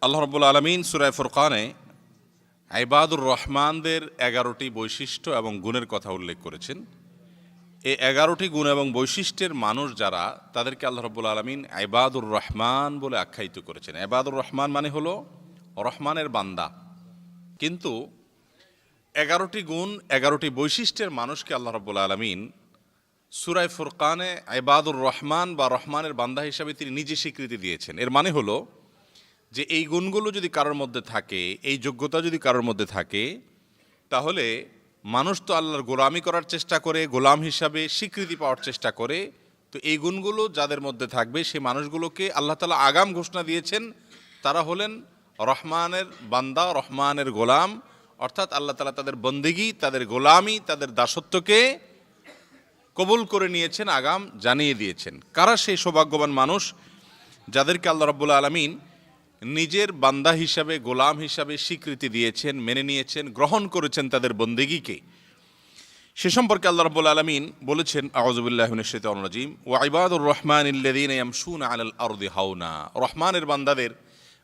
আল্লাহ রাব্বুল আলামিন সূরা ফুরকানে ইবাদুর রহমানদের 11টি বৈশিষ্ট্য এবং গুণের কথা উল্লেখ করেছেন। এই 11টি গুণ এবং বৈশিষ্ট্যের মানুষ যারা, তাদেরকে আল্লাহ রাব্বুল আলামিন ইবাদুর রহমান বলে আখ্যায়িত করেছেন। ইবাদুর রহমান মানে হলো রহমানের বান্দা। কিন্তু 11টি গুণ 11টি বৈশিষ্ট্যের মানুষকে আল্লাহ রাব্বুল আলামিন সূরা ফুরকানে ইবাদুর রহমান বা রহমানের বান্দা হিসাবে তিনি নিজে স্বীকৃতি দিয়েছেন। এর মানে হলো যে এই গুণগুলো যদি কারোর মধ্যে থাকে, এই যোগ্যতা যদি কারোর মধ্যে থাকে, তাহলে মানুষ তো আল্লাহর গোলামি করার চেষ্টা করে, গোলাম হিসাবে স্বীকৃতি পাওয়ার চেষ্টা করে। তো এই গুণগুলো যাদের মধ্যে থাকবে, সেই মানুষগুলোকে আল্লাহ তাআলা আগাম ঘোষণা দিয়েছেন তারা হলেন রহমানের বান্দা, রহমানের গোলাম। অর্থাৎ আল্লাহ তাআলা তাদের বন্দেগী, তাদের গোলামি, তাদের দাসত্বকে কবুল করে নিয়েছেন, আগাম জানিয়ে দিয়েছেন। কারা সেই সৌভাগ্যবান মানুষ যাদেরকে আল্লাহ রাব্বুল আলামিন নিজের বান্দা হিসাবে, গোলাম হিসাবে স্বীকৃতি দিয়েছেন, মেনে নিয়েছেন, গ্রহণ করেছেন তাদের বন্দেগীকে? সে সম্পর্কে আল্লাহ রাব্বুল আলামিন বলেছেন, আউযু বিল্লাহি মিনাশ শাইতানির রাজীম, ওয়া ইবাদুর রহমানিল্লাযীনা ইয়ামশুনা আলাল আরদি হাওনা। রহমানের বান্দাদের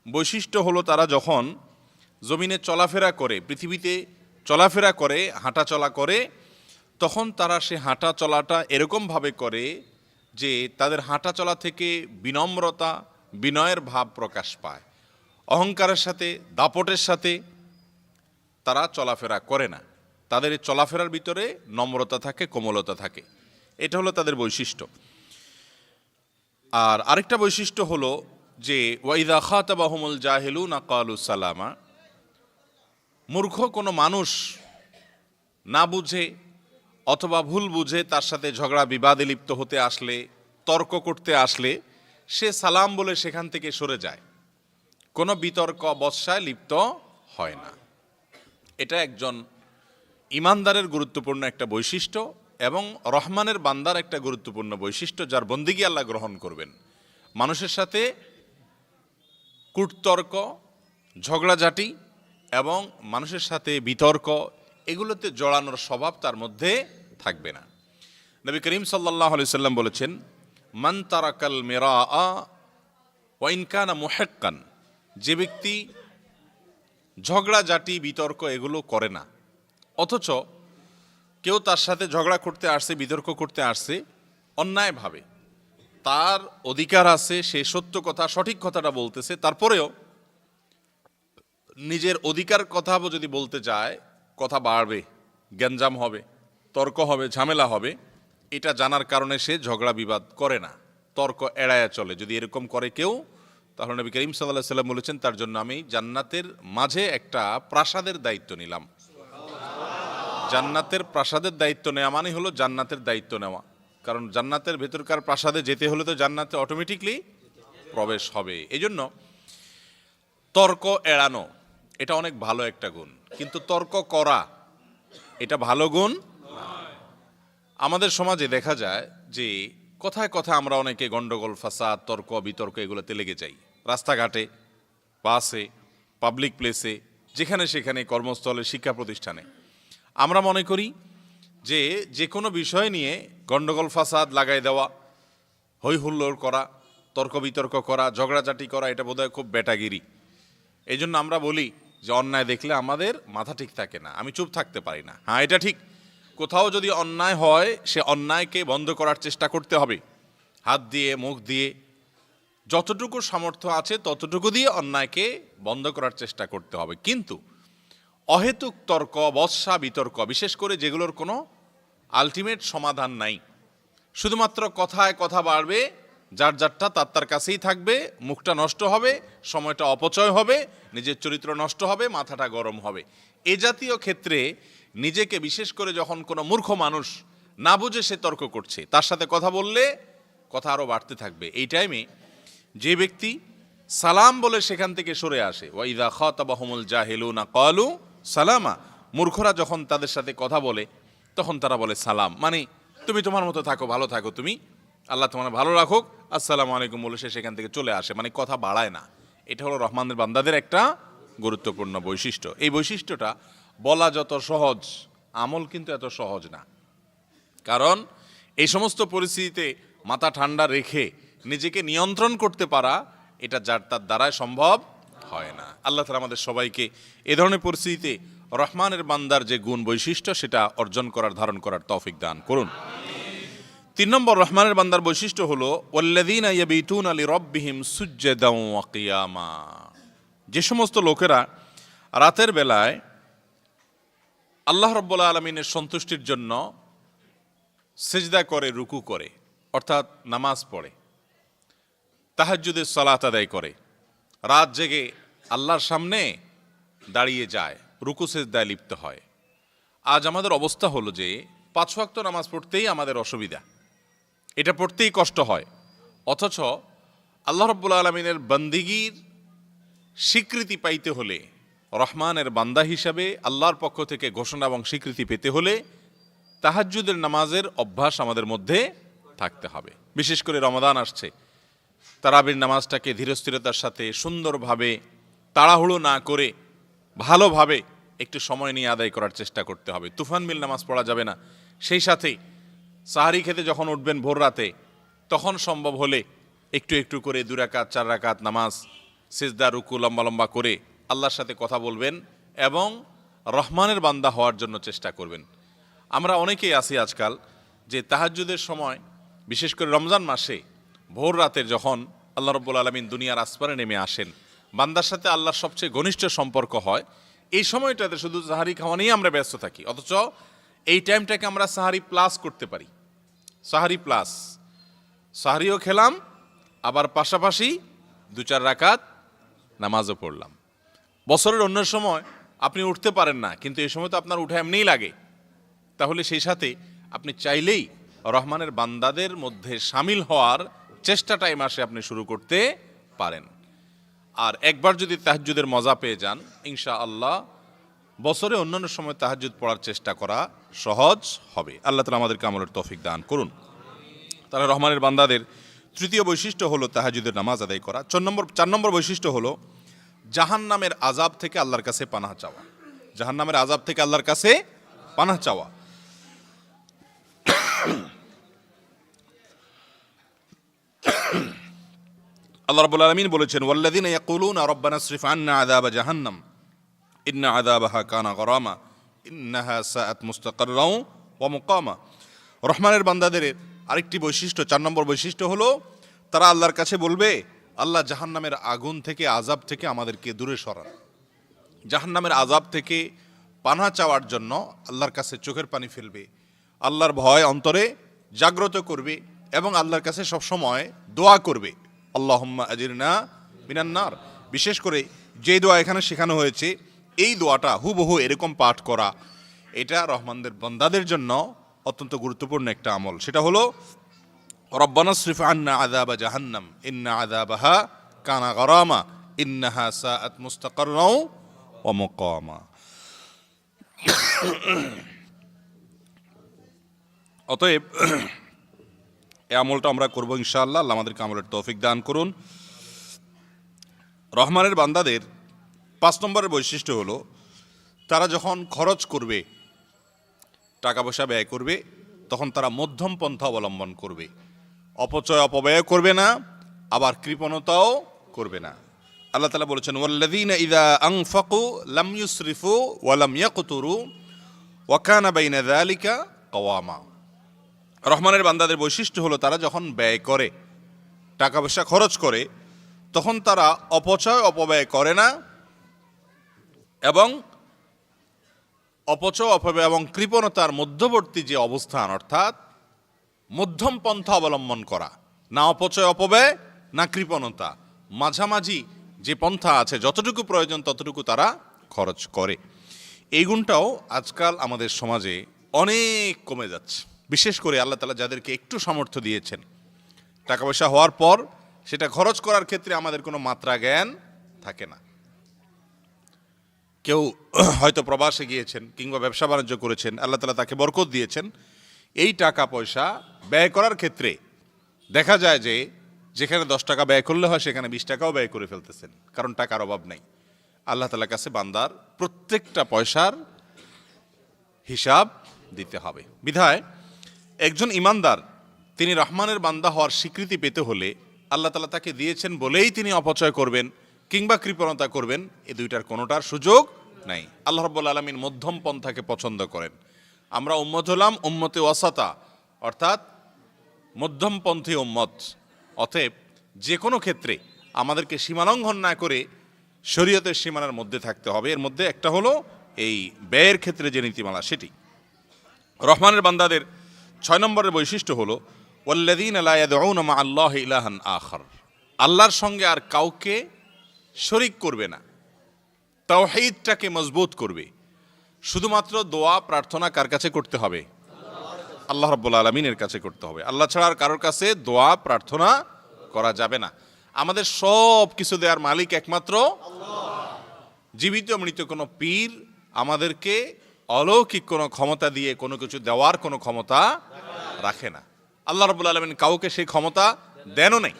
বৈশিষ্ট্য হলো তারা যখন জমিনে চলাফেরা করে, পৃথিবীতে চলাফেরা করে, হাঁটা চলা করে, তখন তারা সে হাঁটা চলাটা এরকমভাবে করে যে তাদের হাঁটা চলা থেকে বিনম্রতা, বিনয়ের ভাব প্রকাশ পায়। অহংকারের সাথে, দাপটের সাথে তারা চলাফেরা করে না। তাদের এই চলাফেরার ভিতরে নম্রতা থাকে, কোমলতা থাকে। এটা হলো তাদের বৈশিষ্ট্য। আর আরেকটা বৈশিষ্ট্য হলো যে ওয়াইদা খাতাবাহুমুল জাহিলুনা ক্বালু সালামা। মূর্খ কোনো মানুষ না বুঝে অথবা ভুল বুঝে তার সাথে ঝগড়া বিবাদে লিপ্ত হতে আসলে, তর্ক করতে আসলে, সে সালাম বলে সেখান থেকে সরে যায়, কোনো বিতর্ক বৎসায় লিপ্ত হয় না। এটা একজন ইমানদারের গুরুত্বপূর্ণ একটা বৈশিষ্ট্য এবং রহমানের বান্দার একটা গুরুত্বপূর্ণ বৈশিষ্ট্য, যার বন্দেগী আল্লাহ গ্রহণ করবেন। মানুষের সাথে কূটতর্ক, ঝগড়াঝাটি এবং মানুষের সাথে বিতর্ক, এগুলোতে জড়ানোর স্বভাব তার মধ্যে থাকবে না। নবী করিম সাল্লাল্লাহু আলাইহি সাল্লাম বলেছেন, মান তারাকাল মিরাআ ওয়া ইন কানা মুহিক্কান। যে ব্যক্তি ঝগড়াঝাটি, বিতর্ক এগুলো করে না, অথচ কেউ তার সাথে ঝগড়া করতে আসছে, বিতর্ক করতে আসছে অন্যায়ভাবে, তার অধিকার আছে, সে সত্য কথা, সঠিক কথাটা বলতেছে, তারপরেও নিজের অধিকার কথা যদি বলতে যায়, কথা বাড়বে, গ্যাঞ্জাম হবে, তর্ক হবে, ঝামেলা হবে। এটা জানার কারণে সে ঝগড়া বিবাদ করে না, তর্ক এড়ায়া চলে। যদি এরকম করে কেউ, তাহলে নবী করিম সাল্লাল্লাহু আলাইহি সাল্লাম বলেছেন, তার জন্য আমি জান্নাতের মাঝে একটা প্রাসাদের দায়িত্ব নিলাম। জান্নাতের প্রাসাদের দায়িত্ব নেওয়া মানে হলো জান্নাতের দায়িত্ব নেওয়া। কারণ জান্নাতের ভেতরকার প্রাসাদে যেতে হলে তো জান্নাতে অটোমেটিকলি প্রবেশ হবে। এই জন্য তর্ক এড়ানো এটা অনেক ভালো একটা গুণ, কিন্তু তর্ক করা এটা ভালো গুণ। আমাদের সমাজে দেখা যায় যে কথায় কথায় আমরা অনেকে গন্ডগোল, ফাসাদ, তর্ক বিতর্ক এগুলোতে লেগে যাই। রাস্তাঘাটে, বাসে, পাবলিক প্লেসে, যেখানে সেখানে, কর্মস্থলে, শিক্ষা প্রতিষ্ঠানে আমরা মনে করি যে যে কোনো বিষয় নিয়ে গন্ডগোল, ফাসাদ লাগাই দেওয়া, হই হুল্লোড় করা, তর্ক বিতর্ক করা, ঝগড়াঝাটি করা, এটা বোধহয় খুব বেটাগিরি। এই জন্য আমরা বলি যে অন্যায় দেখলে আমাদের মাথা ঠিক থাকে না, আমি চুপ থাকতে পারি না। হ্যাঁ, এটা ঠিক। কোথাও যদি অন্যায় হয়, সে অন্যায়কে বন্ধ করার চেষ্টা করতে হবে, হাত দিয়ে, মুখ দিয়ে, যতটুকু সামর্থ্য আছে ততটুকু দিয়ে অন্যায়কে বন্ধ করার চেষ্টা করতে হবে। কিন্তু অহেতুক তর্ক, বৎসা, বিতর্ক, বিশেষ করে যেগুলোর কোনো আলটিমেট সমাধান নাই, শুধুমাত্র কথায় কথা বাড়বে, যার যারটা তার তার কাছেই থাকবে, মুখটা নষ্ট হবে, সময়টা অপচয় হবে, নিজের চরিত্র নষ্ট হবে, মাথাটা গরম হবে। এ জাতীয় ক্ষেত্রে নিজেকে, বিশেষ করে যখন কোনো মূর্খ মানুষ না বুঝে সে তর্ক করছে, তার সাথে কথা বললে কথা আরও বাড়তে থাকবে। এই টাইমে যে ব্যক্তি সালাম বলে সেখান থেকে সরে আসে, ওয়া ইযা খাতাবাহুমুল জাহিলুনা ক্বালু সালামা, মূর্খরা যখন তাদের সাথে কথা বলে তখন তারা বলে সালাম, মানে তুমি তোমার মতো থাকো, ভালো থাকো, তুমি আল্লাহ তোমার ভালো রাখুক, আসসালামু আলাইকুম বলে সে সেখান থেকে চলে আসে, মানে কথা বাড়ায় না। এটা হলো রহমানের বান্দাদের একটা গুরুত্বপূর্ণ বৈশিষ্ট্য। এই বৈশিষ্ট্যটা বলা যত সহজ, আমল কিন্তু এত সহজ না। কারণ এই সমস্ত পরিস্থিতিতে মাথা ঠান্ডা রেখে নিজেকে নিয়ন্ত্রণ করতে পারা, এটা যার তার দ্বারাই সম্ভব হয় না। আল্লাহ তাআলা আমাদের সবাইকে এ ধরনের পরিস্থিতিতে রহমানের বান্দার যে গুণ বৈশিষ্ট্য সেটা অর্জন করার, ধারণ করার তৌফিক দান করুন। 3 নম্বর রহমানের বান্দার বৈশিষ্ট্য হলো ওয়াল্লাযীনা ইয়াবিতুনা লিরাব্বিহিম সুজদান ওয়া কিয়ামা। যে সমস্ত লোকেরা রাতের বেলায় আল্লাহ রাব্বুল আলামিনের সন্তুষ্টির জন্য সিজদা করে, রুকু করে, অর্থাৎ নামাজ পড়ে, তাহাজ্জুদের সালাত আদায় করে, রাত জেগে আল্লাহর সামনে দাঁড়িয়ে যায়, রুকু সিজদায় লিপ্ত হয়। আজ আমাদের অবস্থা হলো যে 5 ওয়াক্ত নামাজ পড়তেই আমাদের অসুবিধা, এটা পড়তেই কষ্ট হয়, অথচ আল্লাহ রাব্বুল আলামিনের বান্দিগির স্বীকৃতি পাইতে হলে, রহমানের বান্দা হিসাবে আল্লাহর পক্ষ থেকে ঘোষণা এবং স্বীকৃতি পেতে হলে তাহাজ্জুদের নামাজের অভ্যাস আমাদের মধ্যে থাকতে হবে। বিশেষ করে রমাদান আসছে, তারাবির নামাজটাকে ধীরস্থিরতার সাথে সুন্দরভাবে, তাড়াহুড়ো না করে, ভালোভাবে একটু সময় নিয়ে আদায় করার চেষ্টা করতে হবে। তুফান মিল নামাজ পড়া যাবে না। সেই সাথে সাহারি খেতে যখন উঠবেন ভোর রাতে, তখন সম্ভব হলে একটু একটু করে 2 রাকাত 4 রাকাত নামাজ সিজদা রুকু লম্বা লম্বা করে আল্লাহর সাথে কথা বলবেন এবং রহমানের বান্দা হওয়ার জন্য চেষ্টা করবেন। আমরা অনেকেই আছি আজকাল যে তাহাজ্জুদের সময়, বিশেষ করে রমজান মাসে ভোর রাতের যখন আল্লাহ রাব্বুল আলামিন দুনিয়ার আসমানে নেমে আসেন, বান্দার সাথে আল্লাহর সবচেয়ে ঘনিষ্ঠ সম্পর্ক হয়, এই সময়টাতে শুধু সাহারি খাওয়া নিয়ে আমরা ব্যস্ত থাকি। অথচ এই টাইমটাকে আমরা সাহারি প্লাস করতে পারি। সাহারি প্লাস, সাহারিও খেলাম, আবার পাশাপাশি 2-4 রাকাত নামাজও পড়লাম। বছরের অন্য সময় আপনি উঠতে পারেন না, কিন্তু এই সময় তো আপনার উঠা এমনিই লাগে। তাহলে সেই সাথে আপনি চাইলেই রহমানের বান্দাদের মধ্যে সামিল হওয়ার চেষ্টাটা এই মাসে আপনি শুরু করতে পারেন। আর একবার যদি তাহাজ্জুদের মজা পেয়ে যান, ইনশাআল্লাহ বছরে অন্যান্য সময় তাহাজ্জুদ পড়ার চেষ্টা করা সহজ হবে। আল্লাহ তাআলা আমাদেরকে আমলের তৌফিক দান করুন। তাহলে রহমানের বান্দাদের তৃতীয় বৈশিষ্ট্য হলো তাহাজ্জুদের নামাজ আদায় করা। 4 নম্বর বৈশিষ্ট্য হলো জাহান্নামের আযাব থেকে আল্লাহর কাছে পানাহ চাওয়া। জাহান্নামের আযাব থেকে আল্লাহর কাছে পানাহ চাওয়া। আল্লাহ রাব্বুল আলামিন বলেছেন, ওয়াল্লাযীনা ইয়াকুলুনা রাব্বানা ইসরিফ আন্না আযাবা জাহান্নাম ইন্না আযাবাহা কানা গরামা ইন্নাহা সাআত মুস্তাকাররাও ওয়া মুকামা। রহমানের বান্দাদের আরেকটি বৈশিষ্ট্য, 4 নম্বর বৈশিষ্ট্য হলো তারা আল্লাহর কাছে বলবে, আল্লাহ জাহান্নামের আগুন থেকে, আযাব থেকে আমাদেরকে দূরে সরান। জাহান্নামের আযাব থেকে পানাহ চাওয়ার জন্য আল্লাহর কাছে চোখের পানি ফেলবে, আল্লাহর ভয় অন্তরে জাগ্রত করবে এবং আল্লাহর কাছে সবসময় দোয়া করবে, আল্লাহুম্মা আজিরনা মিনান নার। বিশেষ করে যে দোয়া এখানে শেখানো হয়েছে, এই দোয়াটা হুবহু এরকম পাঠ করা, এটা রহমানদের বান্দাদের জন্য অত্যন্ত গুরুত্বপূর্ণ একটা আমল। সেটা হলো রব্বানা ইসরিফ আন্না আযাবা জাহান্নাম ইন্না আযাবাহা কানা গরামা ইন্নাহা সাআত মুস্তাকাররাও ওয়া মুকামা। অতএব এই আমলটা আমরা করব ইনশাআল্লাহ। আল্লাহ আমাদেরকে আমলের তৌফিক দান করুন। রহমানের বান্দাদের 5 নম্বরের বৈশিষ্ট্য হলো তারা যখন খরচ করবে, টাকা পয়সা ব্যয় করবে, তখন তারা মধ্যম পন্থা অবলম্বন করবে। অপচয় অপব্যয় করবে না, আবার কৃপণতাও করবে না। আল্লাহ তাআলা বলেছেন, ওয়াল্লাযীনা ইযা আনফাকু লাম ইউসরিফু ওয়া লাম ইয়াকতুরু ওয়া কানা বাইনা যালিকা কাওয়ামা। রহমানের বান্দাদের বৈশিষ্ট্য হলো তারা যখন ব্যয় করে, টাকা পয়সা খরচ করে, তখন তারা অপচয় অপব্যয় করে না এবং অপচয় অপব্যয় এবং কৃপণতার মধ্যবর্তী যে অবস্থান, অর্থাৎ মধ্যম পন্থা অবলম্বন করা, না অপচয় অপব্যয় না কৃপণতা, মাঝামাঝি যে পন্থা আছে, যতটুকু প্রয়োজন ততটুকু তারা খরচ করে। এই গুণটাও আজকাল আমাদের সমাজে অনেক কমে যাচ্ছে। বিশেষ করে আল্লাহ তাআলা যাদেরকে একটু সামর্থ্য দিয়েছেন, টাকা পয়সা হওয়ার পর সেটা খরচ করার ক্ষেত্রে আমাদের কোনো মাত্রা জ্ঞান থাকে না। কেউ হয়তো প্রবাসে গিয়েছেন কিংবা ব্যবসা বাণিজ্য করেছেন, আল্লাহ তাআলা তাকে বরকত দিয়েছেন, এই টাকা পয়সা ব্যয় করার ক্ষেত্রে দেখা যায় যে যেখানে 10 টাকা ব্যয় করলে হয় সেখানে 20 টাকাও ব্যয় করে ফেলতেছেন, কারণ টাকার অভাব নেই। আল্লাহ তাআলার কাছে বান্দার প্রত্যেকটা পয়সার হিসাব দিতে হবে। বিধায় একজন ইমানদার তিনি রহমানের বান্দা হওয়ার স্বীকৃতি পেতে হলে আল্লাহ তাআলা তাকে দিয়েছেন বলেই তিনি অপচয় করবেন কিংবা কৃপণতা করবেন, এই দুইটার কোনোটার সুযোগ নাই। আল্লাহ রাব্বুল আলামিন মধ্যম পন্থাকে পছন্দ করেন। আমরা উম্মত হলাম উম্মতে ওয়াসাতা, অর্থাৎ মধ্যমপন্থী উম্মত। অতএব যে কোনো ক্ষেত্রে আমাদেরকে সীমালঙ্ঘন না করে শরীয়তের সীমানার মধ্যে থাকতে হবে। এর মধ্যে একটা হলো এই ব্যয়ের ক্ষেত্রে যে নীতিমালা, সেটি। রহমানের বান্দাদের 6 নম্বরের বৈশিষ্ট্য হলো ওয়াল্লাযীনা লা ইয়াদউনা মা আল্লাহি ইলাহান আখার, আল্লাহর সঙ্গে আর কাউকে শরীক করবে না, তাওহীদটাকে মজবুত করবে। শুধুমাত্র দোয়া প্রার্থনা কার কাছে করতে হবে? আল্লাহ রাব্বুল আলামিনের কাছে করতে হবে। আল্লাহ ছাড়া আর কারোর কাছে দোয়া প্রার্থনা করা যাবে না। আমাদের সব কিছু দেওয়ার মালিক একমাত্র আল্লাহ। জীবিত মৃত কোনো পীর আমাদেরকে অলৌকিক কোনো ক্ষমতা দিয়ে কোনো কিছু দেওয়ার কোনো ক্ষমতা রাখে না। আল্লাহ রাব্বুল আলামিন কাউকে সেই ক্ষমতা দেনও নাই,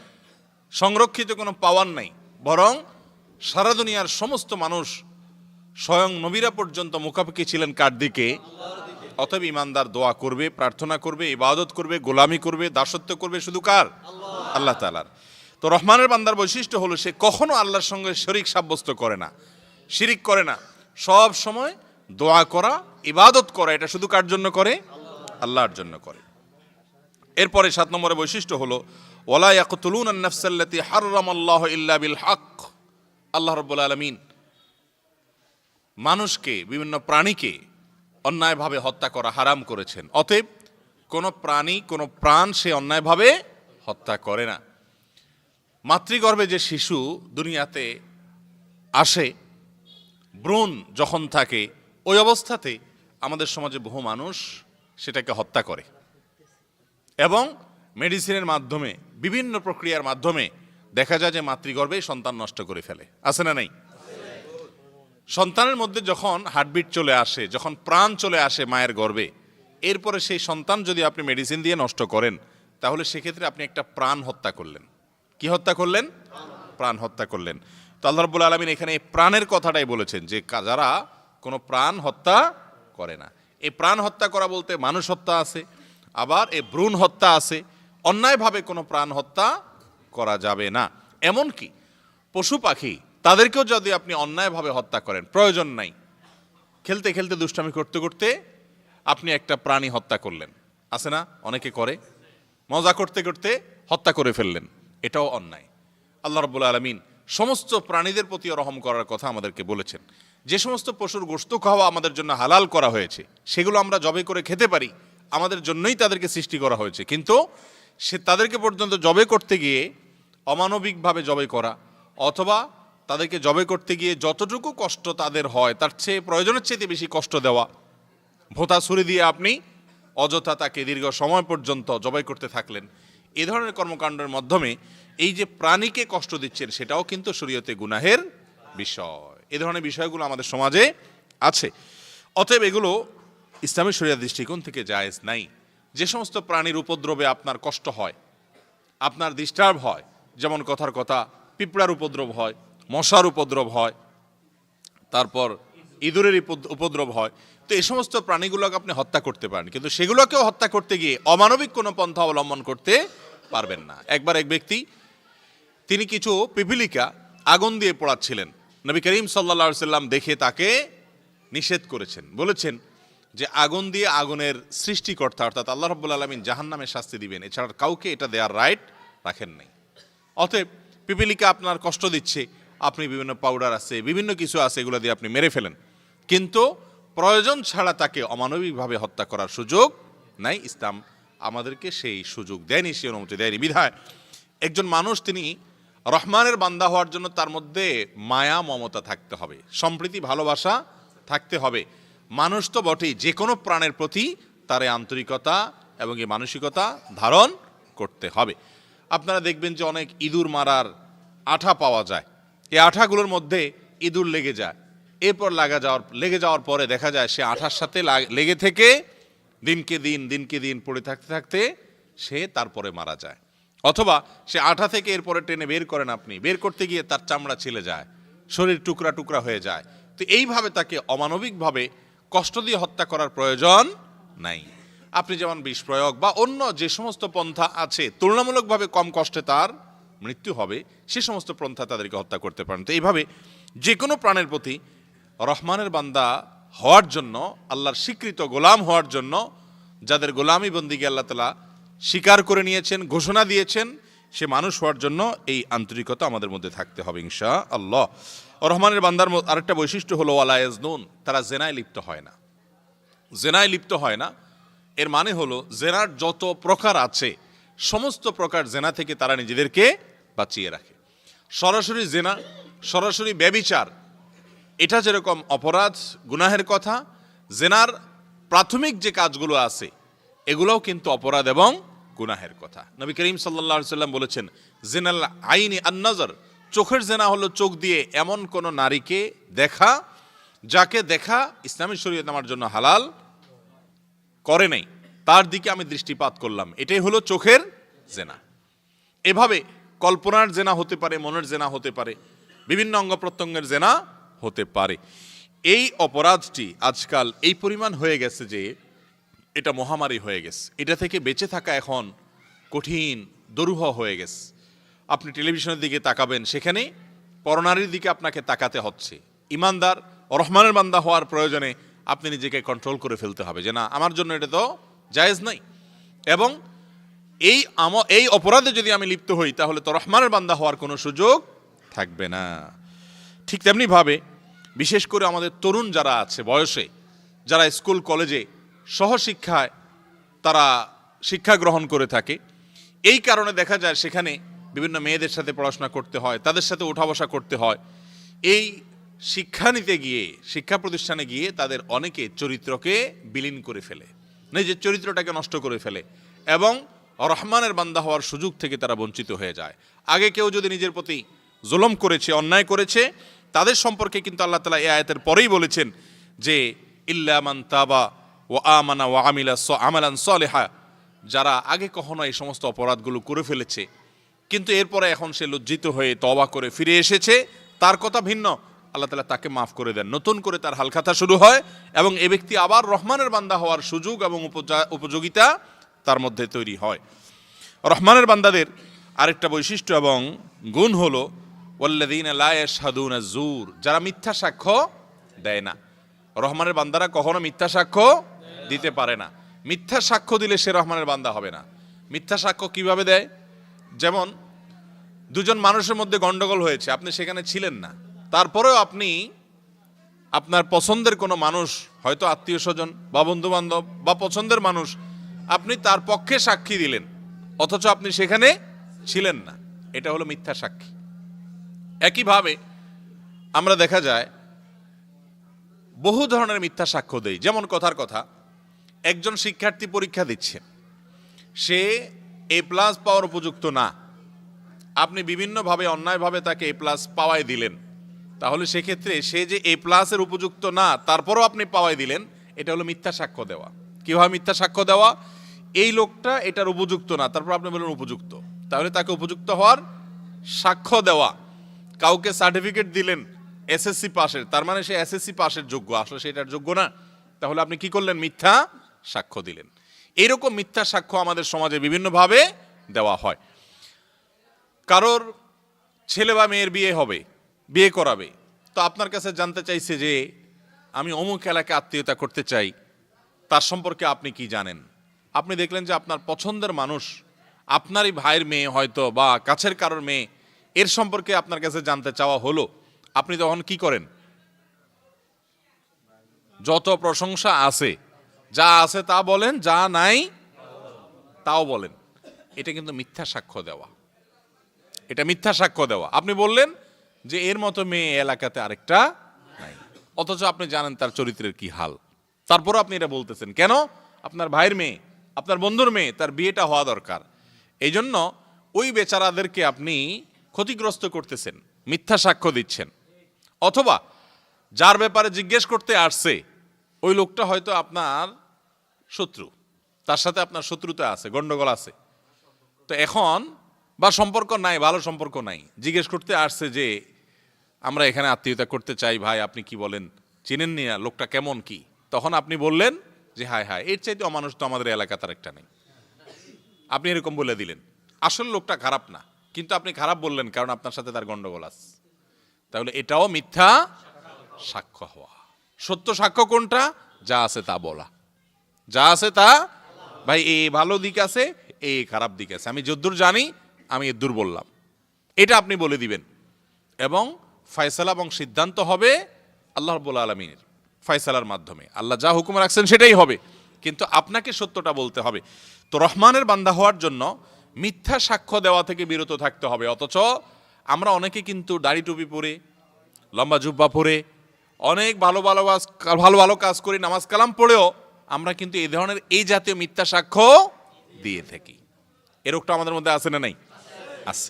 সংরক্ষিত কোনো পাওয়ার নাই। বরং সারা দুনিয়ার সমস্ত মানুষ, স্বয়ং নবীরা পর্যন্ত মুখাপেক্ষি ছিলেন কার দিকে? অতএব ইমানদার দোয়া করবে, প্রার্থনা করবে, ইবাদত করবে, গোলামি করবে, দাসত্ব করবে শুধু কার? আল্লাহ তাআলার। তো রহমানের বান্দার বৈশিষ্ট্য হলো সে কখনো আল্লাহর সঙ্গে শরীক সাব্যস্ত করে না, শিরিক করে না। সব সময় দোয়া করা, ইবাদত করা, এটা শুধু কার জন্য করে? আল্লাহর জন্য করে। এরপরে 7 নম্বরের বৈশিষ্ট্য হলো ওয়ালা ইয়াকতুলুনা আন-নাফসাল্লাতী হাররামাল্লাহু ইল্লা বিল হক। আল্লাহ রাব্বুল আলামিন মানুষকে, বিভিন্ন প্রাণীকে অন্যায়ভাবে হত্যা করা হারাম করেছেন। অতএব কোনো প্রাণী, কোনো প্রাণ সে অন্যায়ভাবে হত্যা করে না। মাতৃগর্ভে যে শিশু দুনিয়াতে আসে, ভ্রূণ যখন থাকে, ওই অবস্থাতে আমাদের সমাজে বহু মানুষ সেটাকে হত্যা করে এবং মেডিসিনের মাধ্যমে, বিভিন্ন প্রক্রিয়ার মাধ্যমে দেখা যায় যে মাতৃগর্ভেই সন্তান নষ্ট করে ফেলে। আছে না নাই? সন্তানের মধ্যে যখন হার্টবিট চলে আসে, যখন প্রাণ চলে আসে মায়ের গর্ভে, এরপরে সেই সন্তান যদি আপনি মেডিসিন দিয়ে নষ্ট করেন, তাহলে সেক্ষেত্রে আপনি একটা প্রাণ হত্যা করলেন। কি হত্যা করলেন? প্রাণ হত্যা করলেন। তো আল্লাহ রাব্বুল আলামিন এখানে এই প্রাণের কথাটাই বলেছেন যে যারা কোনো প্রাণ হত্যা করে না। এই প্রাণ হত্যা করা বলতে মানুষ হত্যা আছে, আবার এই ভ্রূণ হত্যা আছে। অন্যায়ভাবে কোনো প্রাণ হত্যা করা যাবে না। এমনকি পশু পাখি, তাদেরকেও যদি আপনি অন্যায়ভাবে হত্যা করেন, প্রয়োজন নাই, খেলতে খেলতে দুষ্টামি করতে করতে আপনি একটা প্রাণী হত্যা করলেন, আছে না? অনেকে করে, মজা করতে করতে হত্যা করে ফেললেন, এটাও অন্যায়। আল্লাহ রাব্বুল আলামিন সমস্ত প্রাণীদের প্রতি রহম করার কথা আমাদেরকে বলেছেন। যে সমস্ত পশুর গোশত খাওয়া আমাদের জন্য হালাল করা হয়েছে, সেগুলো আমরা জবে করে খেতে পারি, আমাদের জন্যই তাদেরকে সৃষ্টি করা হয়েছে। কিন্তু সে তাদেরকে পর্যন্ত জবে করতে গিয়ে অমানবিকভাবে জবে করা, অথবা তাদেরকে জবে করতে গিয়ে যতটুকু কষ্ট তাদের হয় তার চেয়ে প্রয়োজনের চেয়ে বেশি কষ্ট দেওয়া, ভোঁতা ছুরি দিয়ে আপনি অযথা তাকে দীর্ঘ সময় পর্যন্ত জবাই করতে থাকলেন, এ ধরনের কর্মকাণ্ডের মাধ্যমে এই যে প্রাণীকে কষ্ট দিচ্ছেন, সেটাও কিন্তু শরীয়তে গুনাহের বিষয়। এ ধরনের বিষয়গুলো আমাদের সমাজে আছে। অতএব এগুলো ইসলামী শরিয়াত দৃষ্টিকোণ থেকে জায়েজ নাই। যে সমস্ত প্রাণীর উপদ্রবে আপনার কষ্ট হয়, আপনার ডিস্টার্ব হয়, যেমন কথার কথা পিঁপড়ার উপদ্রব হয়, মশার উপদ্রব হয়, তারপর ইঁদুরের উপদ্রব হয়, তো এই সমস্ত প্রাণীগুলোকে আপনি হত্যা করতে পারেন, কিন্তু সেগুলোকেও হত্যা করতে গিয়ে অমানবিক কোনো পন্থা অবলম্বন করতে পারবেন না। একবার এক ব্যক্তি, তিনি কিছু পিপিলিকা আগুন দিয়ে পোড়াচ্ছিলেন। নবী করিম সাল্লাল্লাহু আলাইহি সাল্লাম দেখে তাকে নিষেধ করেছেন, বলেছেন যে আগুন দিয়ে আগুনের সৃষ্টিকর্তা অর্থাৎ আল্লাহ রাব্বুল আলামিন জাহান্নামে শাস্তি দিবেন, এছাড়া কাউকে এটা দেওয়ার রাইট রাখেন নাই। অতএব পিপিলিকা আপনার কষ্ট দিচ্ছে, আপনি বিভিন্ন পাউডার আছে, বিভিন্ন কিছু আছে, এগুলো দিয়ে আপনি মেরে ফেলেন, কিন্তু প্রয়োজন ছাড়া তাকে অমানবিকভাবে হত্যা করার সুযোগ নাই। ইসলাম আমাদেরকে সেই সুযোগ দেয়নি, সেই অনুমতি দেয়নি। বিধায় একজন মানুষ তিনি রহমানের বান্দা হওয়ার জন্য তার মধ্যে মায়া মমতা থাকতে হবে, সম্প্রীতি ভালোবাসা থাকতে হবে। মানুষ তো বটেই, যে কোনো প্রাণের প্রতি তার আন্তরিকতা এবং এই মানসিকতা ধারণ করতে হবে। আপনারা দেখবেন যে অনেক ইঁদুর মারার আঠা পাওয়া যায়, এই আঠাগুলোর মধ্যে ইঁদুর লেগে যায়, এরপর লেগে যাওয়ার পরে দেখা যায় সে আঠার সাথে লেগে থেকে দিনকে দিন পড়ে থাকতে থাকতে সে তারপরে মারা যায়। অথবা সে আঠা থেকে এরপরে টেনে বের করেন, আপনি বের করতে গিয়ে তার চামড়া ছিলে যায়, শরীর টুকরা টুকরা হয়ে যায়। তো এইভাবে তাকে অমানবিকভাবে কষ্ট দিয়ে হত্যা করার প্রয়োজন নাই। আপনি যেমন বিষ প্রয়োগ বা অন্য যে সমস্ত পন্থা আছে তুলনামূলকভাবে কম কষ্টে তার মৃত্যু হবে, সে সমস্ত পন্থা তাদেরকে হত্যা করতে পারেন। তো এইভাবে যে কোনো প্রাণের প্রতি রহমানের বান্দা হওয়ার জন্য, আল্লাহর স্বীকৃত গোলাম হওয়ার জন্য, যাদের গোলামি বন্দিকে আল্লাহ তাআলা স্বীকার করে নিয়েছেন, ঘোষণা দিয়েছেন, সে মানুষ হওয়ার জন্য এই আন্তরিকতা আমাদের মধ্যে থাকতে হবে ইনশাআল্লাহ। রহমানের বান্দার আরেকটা বৈশিষ্ট্য হলো ওয়ালা ইয়াজনুন, তারা জেনায় লিপ্ত হয় না। জেনায় লিপ্ত হয় না এর মানে হলো জেনার যত প্রকার আছে সমস্ত প্রকার জেনা থেকে তারা নিজেদেরকে বাঁচিয়ে রাখে। সরাসরি জেনা, সরাসরি ব্যভিচার, এটা যেরকম অপরাধ গুনাহের কথা, জেনার প্রাথমিক যে কাজগুলো আছে এগুলোও কিন্তু অপরাধ এবং গুনাহের কথা। নবী করিম সাল্লাল্লাহু আলাইহি ওয়াসাল্লাম বলেছেন, জিনাল আইনি আন-নজর, চোখের জেনা হলো চোখ দিয়ে এমন কোন নারীকে দেখা যাকে দেখা ইসলামী শরীয়ত আমার জন্য হালাল করে নাই, তার দিকে আমি দৃষ্টিপাত করলাম, এটাই হলো চোখের জেনা। এভাবে কল্পনার জেনা হতে পারে, মনের জেনা হতে পারে, বিভিন্ন অঙ্গ প্রত্যঙ্গের জেনা হতে পারে। এই অপরাধটি আজকাল এই পরিমাণ হয়ে গেছে যে এটা মহামারী হয়ে গেছে। এটা থেকে বেঁচে থাকা এখন কঠিন, দুরূহ হয়ে গেছে। আপনি টেলিভিশনের দিকে তাকাবেন, সেখানে পরনারীর দিকে আপনাকে তাকাতে হচ্ছে। ইমানদার রহমানের বান্দা হওয়ার প্রয়োজনে আপনি নিজেকে কন্ট্রোল করে ফেলতে হবে যে না, আমার জন্য এটা তো জায়েজ নাই, এবং এই অপরাধে যদি আমি লিপ্ত হই তাহলে তো রহমানের বান্দা হওয়ার কোনো সুযোগ থাকবে না। ঠিক তেমনি ভাবে বিশেষ করে আমাদের তরুণ যারা আছে বয়সে, যারা স্কুল কলেজে সহশিক্ষায় তারা শিক্ষা গ্রহণ করে থাকে, এই কারণে দেখা যায় সেখানে বিভিন্ন মেয়েদের সাথে পড়াশোনা করতে হয়, তাদের সাথে ওঠা বসা করতে হয়। এই শিক্ষা নিতে গিয়ে, শিক্ষা প্রতিষ্ঠানে গিয়ে তাদের অনেকে চরিত্রকে বিলীন করে ফেলে, নিজের চরিত্রটাকে নষ্ট করে ফেলে, এবং রহমানের বান্দা হওয়ার সুযোগ থেকে তারা বঞ্চিত হয়ে যায়। আগে কেউ যদি নিজের প্রতি জুলুম করেছে, অন্যায় করেছে, তাদের সম্পর্কে কিন্তু আল্লাহ তাআলা এই আয়াতের পরেই বলেছেন যে ইল্লা মান তাবা ওয়া আমানা ওয়া আমিলা আমালান সালিহা, যারা আগে কখনো এই সমস্ত অপরাধগুলো করে ফেলেছে কিন্তু এরপরে এখন সে লজ্জিত হয়ে তওবা করে ফিরে এসেছে, তার কথা ভিন্ন, আল্লাহ তাআলা তাকে মাফ করে দেন, নতুন করে তার হালখাতা শুরু হয়, এবং এ ব্যক্তি আবার রহমানের বান্দা হওয়ার সুযোগ এবং উপযোগিতা তার মধ্যে তৈরি হয়। রহমানের বান্দাদের আরেকটা বৈশিষ্ট্য এবং গুণ হলো ওয়াল্লাযীনা লা ইয়াশহাদুনা যুর, যারা মিথ্যা সাক্ষ্য দেয় না। রহমানের বান্দারা কখনো মিথ্যা সাক্ষ্য দিতে পারে না। মিথ্যা সাক্ষ্য দিলে সে রহমানের বান্দা হবে না। মিথ্যা সাক্ষ্য কিভাবে দেয়? যেমন দুজন মানুষের মধ্যে গন্ডগোল হয়েছে, আপনি সেখানে ছিলেন না, তারপরেও আপনি আপনার পছন্দের কোনো মানুষ, হয়তো আত্মীয় স্বজন বা বন্ধু বান্ধব বা পছন্দের মানুষ, আপনি তার পক্ষে সাক্ষী দিলেন অথচ আপনি সেখানে ছিলেন না, এটা হলো মিথ্যা সাক্ষী। একইভাবে আমরা দেখা যায় বহু ধরনের মিথ্যা সাক্ষ্য দেই। যেমন কথার কথা, একজন শিক্ষার্থী পরীক্ষা দিচ্ছে, সে এ প্লাস পাওয়ার উপযুক্ত না, আপনি বিভিন্নভাবে অন্যায়ভাবে তাকে এ প্লাস পাওয়াই দিলেন, তাহলে সেক্ষেত্রে সে যে এ প্লাসের উপযুক্ত না তারপরও আপনি পাওয়াই দিলেন, এটা হলো মিথ্যা সাক্ষ্য দেওয়া। কিভাবে মিথ্যা সাক্ষ্য দেওয়া? এই লোকটা এটার উপযুক্ত না, তারপর আপনি বলেন উপযুক্ত, তাহলে তাকে উপযুক্ত হওয়ার সাক্ষ্য দেওয়া। কাউকে সার্টিফিকেট দিলেন এসএসসি পাশের, তার মানে সে এসএসসি পাশের যোগ্য, আসলে সে এটার যোগ্য না, তাহলে আপনি কি করলেন? মিথ্যা সাক্ষ্য দিলেন। এইরকম মিথ্যা সাক্ষ্য আমাদের সমাজে বিভিন্নভাবে দেওয়া হয়। কারোর ছেলে বা মেয়ের বিয়ে হবে, বিয়ে করাবে, তো আপনার কাছে জানতে চাইছে যে আমি অমুক এলাকায় আত্মীয়তা করতে চাই, তার সম্পর্কে আপনি কি জানেন? আপনি দেখলেন যে আপনার পছন্দের মানুষ, আপনারই ভাইয়ের মেয়ে হয়তো বা কাছের কারোর মেয়ে, এর সম্পর্কে আপনার কাছে জানতে চাওয়া হলো, আপনি তখন কি করেন? যত প্রশংসা আছে, যা আছে তা বলেন, যা নাই তাও বলেন। এটা কিন্তু মিথ্যা সাক্ষ্য দেওয়া, এটা মিথ্যা সাক্ষ্য দেওয়া। আপনি বললেন যে এর মতো মেয়ে এলাকাতে আরেকটা নাই, অথচ আপনি জানেন তার চরিত্রের কি হাল, তারপরও আপনি এটা বলতেছেন কেন? আপনার ভাইয়ের মেয়ে, আপনার বন্ধুর মেয়ে, তার বিয়েটা হওয়া দরকার। এই জন্য ওই বেচারাদেরকে আপনি ক্ষতিগ্রস্ত করতেছেন, মিথ্যা সাক্ষ্য দিচ্ছেন। অথবা যার ব্যাপারে জিজ্ঞেস করতে আসছে ওই লোকটা হয়তো আপনার শত্রু, তার সাথে আপনার শত্রুতা আছে, গন্ডগোল আছে, তো এখন বা সম্পর্ক নাই, ভালো সম্পর্ক নাই, জিজ্ঞেস করতে আসছে যে আমরা এখানে আত্মীয়তা করতে চাই, ভাই আপনি কি বলেন, চিনেননি না লোকটা কেমন কি? তখন আপনি বললেন যে হায় হায়, এর চাইতে অমানুষ তো আমাদের এলাকা তার একটা নেই, আপনি এরকম বলে দিলেন। আসলে লোকটা খারাপ না, কিন্তু আপনি খারাপ বললেন কারণ আপনার সাথে তার গন্ডগোল আছে, তাহলে এটাও মিথ্যা সাক্ষ্য হওয়া। সত্য সাক্ষ্য কোনটা? যা আছে তা বলা, যা আছে তা, ভাই এই ভালো দিক আছে, এই খারাপ দিক আছে, আমি যদ্দূর জানি আমি এদ্দূর বললাম, এটা আপনি বলে দিবেন। এবং ফয়সালা এবং সিদ্ধান্ত হবে আল্লাহ রাব্বুল আলামিনের ফয়সালার মাধ্যমে, আল্লাহ যা হুকুম রাখছেন সেটাই হবে, কিন্তু আপনাকে সত্যটা বলতে হবে। তো রহমানের বান্দা হওয়ার জন্য মিথ্যা সাক্ষ্য দেওয়া থেকে বিরত থাকতে হবে। অথচ আমরা অনেকে কিন্তু দাড়ি টুপি পরে, লম্বা জুব্বা পরে, অনেক ভালো ভালো কাজ করি, নামাজ কালাম পড়েও আমরা কিন্তু এই ধরনের এই জাতীয় মিথ্যা সাক্ষ্য দিয়ে থাকি। এ রোগটা আমাদের মধ্যে আছে না নাই? আছে।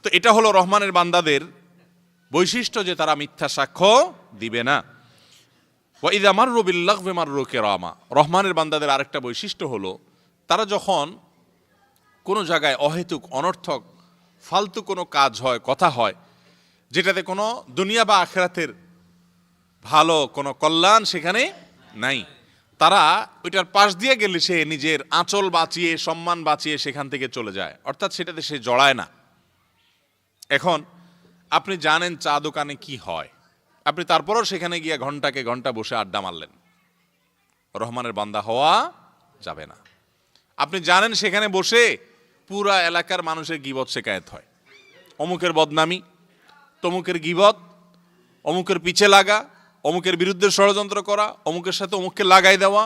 তো এটা হলো রহমানের বান্দাদের বৈশিষ্ট্য যে তারা মিথ্যা সাক্ষ্য দিবে না। ওয়াইদা মাররু বিল্লাগবি মাররু কিরামা। রহমানের বান্দাদের আরেকটা বৈশিষ্ট্য হলো তারা যখন কোনো জায়গায় অহেতুক অনর্থক ফালতু কোনো কাজ হয়, কথা হয়, যেটাতে কোনো দুনিয়া বা আখিরাতের ভালো কোনো কল্যাণ সেখানে নাই, তারা ওইটার পাশ দিয়ে গেলে সে নিজের আঁচল বাঁচিয়ে, সম্মান বাঁচিয়ে সেখান থেকে চলে যায়, অর্থাৎ সেটাতে সে জড়ায় না। এখন আপনি জানেন চা দোকানে কি হয়, আপনি তারপরও সেখানে গিয়ে ঘন্টাকে ঘন্টা বসে আড্ডা মারলেন, রহমানের বান্দা হওয়া যাবে না। আপনি জানেন সেখানে বসে পুরা এলাকার মানুষের গীবত শেকায়েত হয়, অমুকের বদনামি, তমুকের গীবত, অমুকের পিছে লাগা, অমুকের বিরুদ্ধে ষড়যন্ত্র করা, অমুকের সাথে অমুককে লাগাই দেওয়া,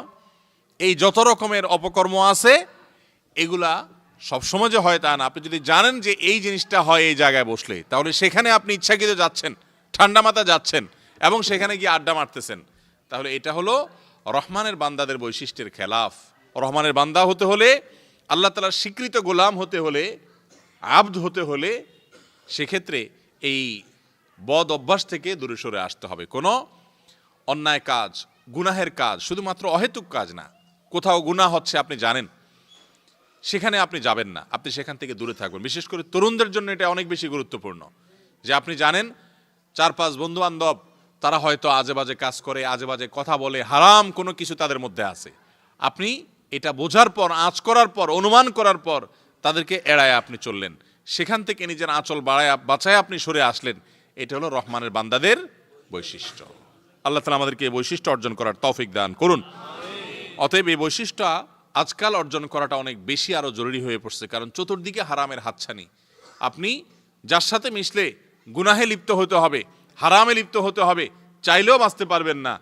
এই যত রকমের অপকর্ম আছে এগুলা সবসময় যে হয় তা না। আপনি যদি জানেন যে এই জিনিসটা হয় এই জায়গায় বসলে, তাহলে সেখানে আপনি ইচ্ছাকৃত যাচ্ছেন, ঠান্ডা মাথা যাচ্ছেন এবং সেখানে গিয়ে আড্ডা মারতেছেন, তাহলে এটা হলো রহমানের বান্দাদের বৈশিষ্ট্যের খেলাফ। রহমানের বান্দা হতে হলে, আল্লাহ তাআলার স্বীকৃত গোলাম হতে হলে, আব্দ হতে হলে, সেক্ষেত্রে এই বদ অভ্যাস থেকে দূরে সরে আসতে হবে। কোনো অন্যায় কাজ, গুনাহের কাজ, শুধুমাত্র অহেতুক কাজ না, কোথাও গুনাহ হচ্ছে আপনি জানেন, সেখানে আপনি যাবেন না, আপনি সেখান থেকে দূরে থাকবেন। বিশেষ করে তরুণদের জন্য এটা অনেক বেশি গুরুত্বপূর্ণ যে আপনি জানেন 4-5 বন্ধু বান্ধব তারা হয়তো আজে বাজে কাজ করে, আজে বাজে কথা বলে, হারাম কোনো কিছু তাদের মধ্যে আছে, আপনি এটা বোঝার পর, আঁচ করার পর, অনুমান করার পর তাদেরকে এড়ায় আপনি চললেন, সেখান থেকে নিজের আঁচল বাঁচায় আপনি সরে আসলেন। এটা হলো রহমানের বান্দাদের বৈশিষ্ট্য। আল্লাহ তাআলা আমাদেরকে এই বৈশিষ্ট্য অর্জন করার তৌফিক দান করুন। অতএব এই বৈশিষ্ট্য আজকাল অর্জন করাটা অনেক বেশি আরো জরুরি হয়ে পড়ছে, কারণ চতুর্দিকে হারামের হাতছানি। আপনি যার সাথে মিশলে গুনাহে লিপ্ত হতে হবে, হারামে লিপ্ত হতে হবে, চাইলেও বাঁচতে পারবেন না,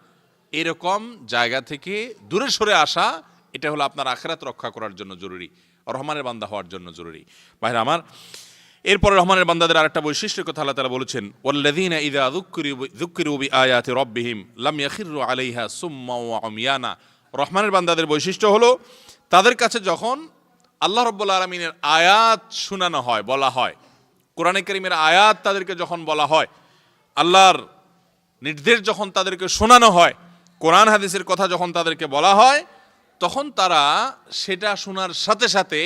এরকম জায়গা থেকে দূরে সরে আসা, এটা হলো আপনার আখিরাত রক্ষা করার জন্য জরুরি, রহমানের বান্দা হওয়ার জন্য জরুরি। ভাইরা আমার, এরপরে রহমানের বান্দাদের আরেকটা বৈশিষ্ট্যের কথা আল্লাহ তাআলা বলেছেন, ওয়াল্লাযীনা ইযা যুক্কিরু বিআয়াতি রাব্বিহিম লাম ইয়াখিরু আলাইহা সুম্মা ওয়া উমিয়ানা। রহমানের বান্দাদের বৈশিষ্ট্য হলো তাদের কাছে যখন আল্লাহ রাব্বুল আলামিনের আয়াত শোনানো হয়, বলা হয়, কোরআনে কারীমের আয়াত তাদেরকে যখন বলা হয়, আল্লাহর নির্দেশ যখন তাদেরকে শোনানো হয়, কোরআন হাদিসের কথা যখন তাদেরকে বলা হয়, তখন তারা সেটা শোনার সাথে সাথে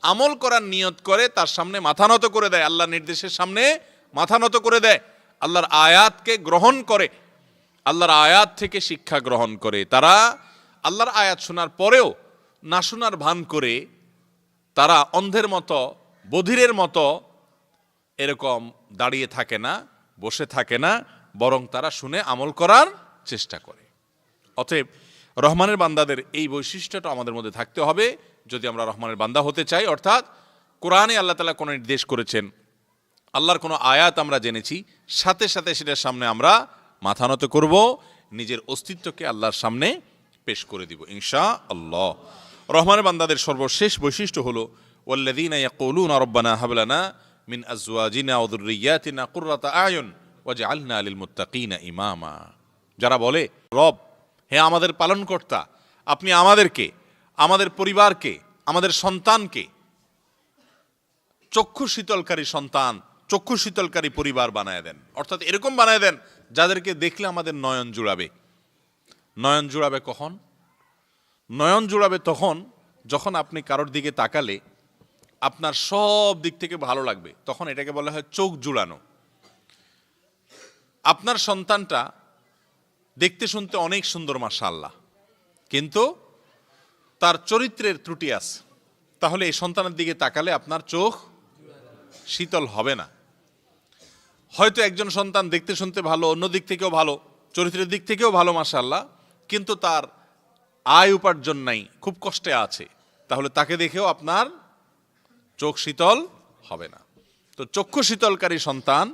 আমল করার নিয়ত করে তার সামনে মাথা নত করে দেয়, আল্লাহর নির্দেশের সামনে মাথা নত করে দেয়, আল্লাহর আয়াতকে গ্রহণ করে, আল্লাহর আয়াত থেকে শিক্ষা গ্রহণ করে। তারা আল্লাহর আয়াত শোনার পরেও না শোনার ভান করে তারা অন্ধের মতো, বধিরের মতো এরকম দাঁড়িয়ে থাকে না, বসে থাকে না, বরং তারা শুনে আমল করার চেষ্টা করে। অতএব রহমানের বান্দাদের এই বৈশিষ্ট্যটা আমাদের মধ্যে থাকতে হবে যদি আমরা রহমানের বান্দা হতে চাই। অর্থাৎ কোরআনে আল্লাহ তাআলা কোনো নির্দেশ করেছেন, আল্লাহর কোনো আয়াত আমরা জেনেছি, সাথে সাথে সেটার সামনে আমরা মাথা নত করব, নিজের অস্তিত্বকে আল্লাহর সামনে পেশ করে দিব ইনশাআল্লাহ। রহমানের বান্দাদের সর্বশেষ বৈশিষ্ট্য হলো ওয়াল্লাযীনা ইয়াকুলুনা রব্বানা হাব লানা মিন আজওয়াজিনা ওয়া যুররিয়াতিনা কুররাতা আয়ুন ওয়াজআলনা লিল মুত্তাকিনা ইমামা। যারা বলে, রব, হে আমাদের পালনকর্তা, আপনি আমাদেরকে, আমাদের পরিবারকে, আমাদের সন্তানকে চক্ষু শীতলকারী সন্তান, চক্ষু শীতলকারী পরিবার বানায় দেন। অর্থাৎ এরকম বানায় দেন যাদেরকে দেখলে আমাদের নয়ন জুড়াবে। নয়ন জুড়াবে কখন? নয়ন জুড়াবে তখন যখন আপনি কারোর দিকে তাকালে আপনার সব দিক থেকে ভালো লাগবে, তখন এটাকে বলা হয় চোখ জুড়ানো। আপনার সন্তানটা দেখতে শুনতে অনেক সুন্দর মাশাআল্লাহ, কিন্তু তার চরিত্রের ত্রুটি আছে, তাহলে এই সন্তানের দিকে তাকালে আপনার চোখ শীতল হবে না। হয়তো একজন সন্তান দেখতে শুনতে ভালো, অন্য দিক থেকেও ভালো, চরিত্রের দিক থেকেও ভালো মাশাআল্লাহ, কিন্তু তার আয় উপার্জন নাই, খুব কষ্টে আছে, তাহলে তাকে দেখেও আপনার চোখ শীতল হবে না। তো চক্ষু শীতলকারী সন্তান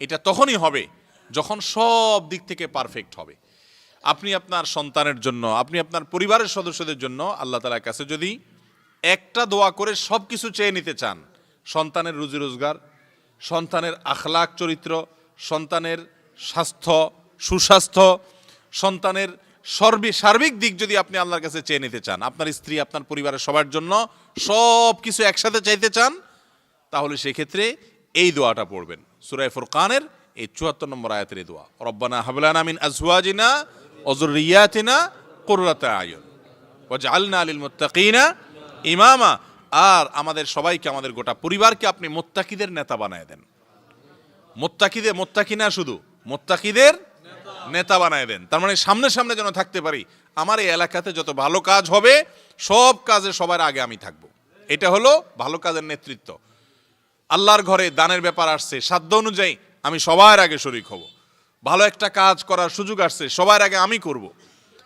এটা তখনই হবে যখন সব দিক থেকে পারফেক্ট হবে। আপনি আপনার সন্তানের জন্য, আপনি আপনার পরিবারের সদস্যদের জন্য আল্লাহ তাআলার কাছে যদি একটা দোয়া করে সব কিছু চেয়ে নিতে চান, সন্তানের রুজি রোজগার, সন্তানের আখলাক চরিত্র, সন্তানের স্বাস্থ্য সুস্বাস্থ্য, সন্তানের সার্বিক দিক যদি আপনি আল্লাহর কাছে চেয়ে নিতে চান, আপনার স্ত্রী আপনার পরিবারের সবার জন্য সব কিছু একসাথে চাইতে চান, তাহলে সেক্ষেত্রে এই দোয়াটা পড়বেন। সূরা ফুরকানের এই ৭৪ নম্বর আয়াতের এই দোয়া, রব্বানা হাব লানা মিন আজওয়াজিনা ওয়া যুররিয়াতিনা কুররাতা আয়ুন ওয়াজআলনা লিল মুত্তাকিনা ইমামা। আর আমাদের সবাইকে, আমাদের গোটা পরিবারকে আপনি মুত্তাকিদের নেতা বানায় দেন। মুত্তাকি না, শুধু মুত্তাকিদের নেতা বানায় দেন। তার মানে সামনে সামনে যেন থাকতে পারি, আমার এই এলাকাতে যত ভালো কাজ হবে সব কাজে সবার আগে আমি থাকব। এটা হলো ভালো কাজের নেতৃত্ব। আল্লাহর ঘরে দানের ব্যাপার আসছে, সাধ্য অনুযায়ী আমি সবার আগে শরীক হব। ভালো একটা কাজ করার সুযোগ আসছে, সবার আগে আমি করব।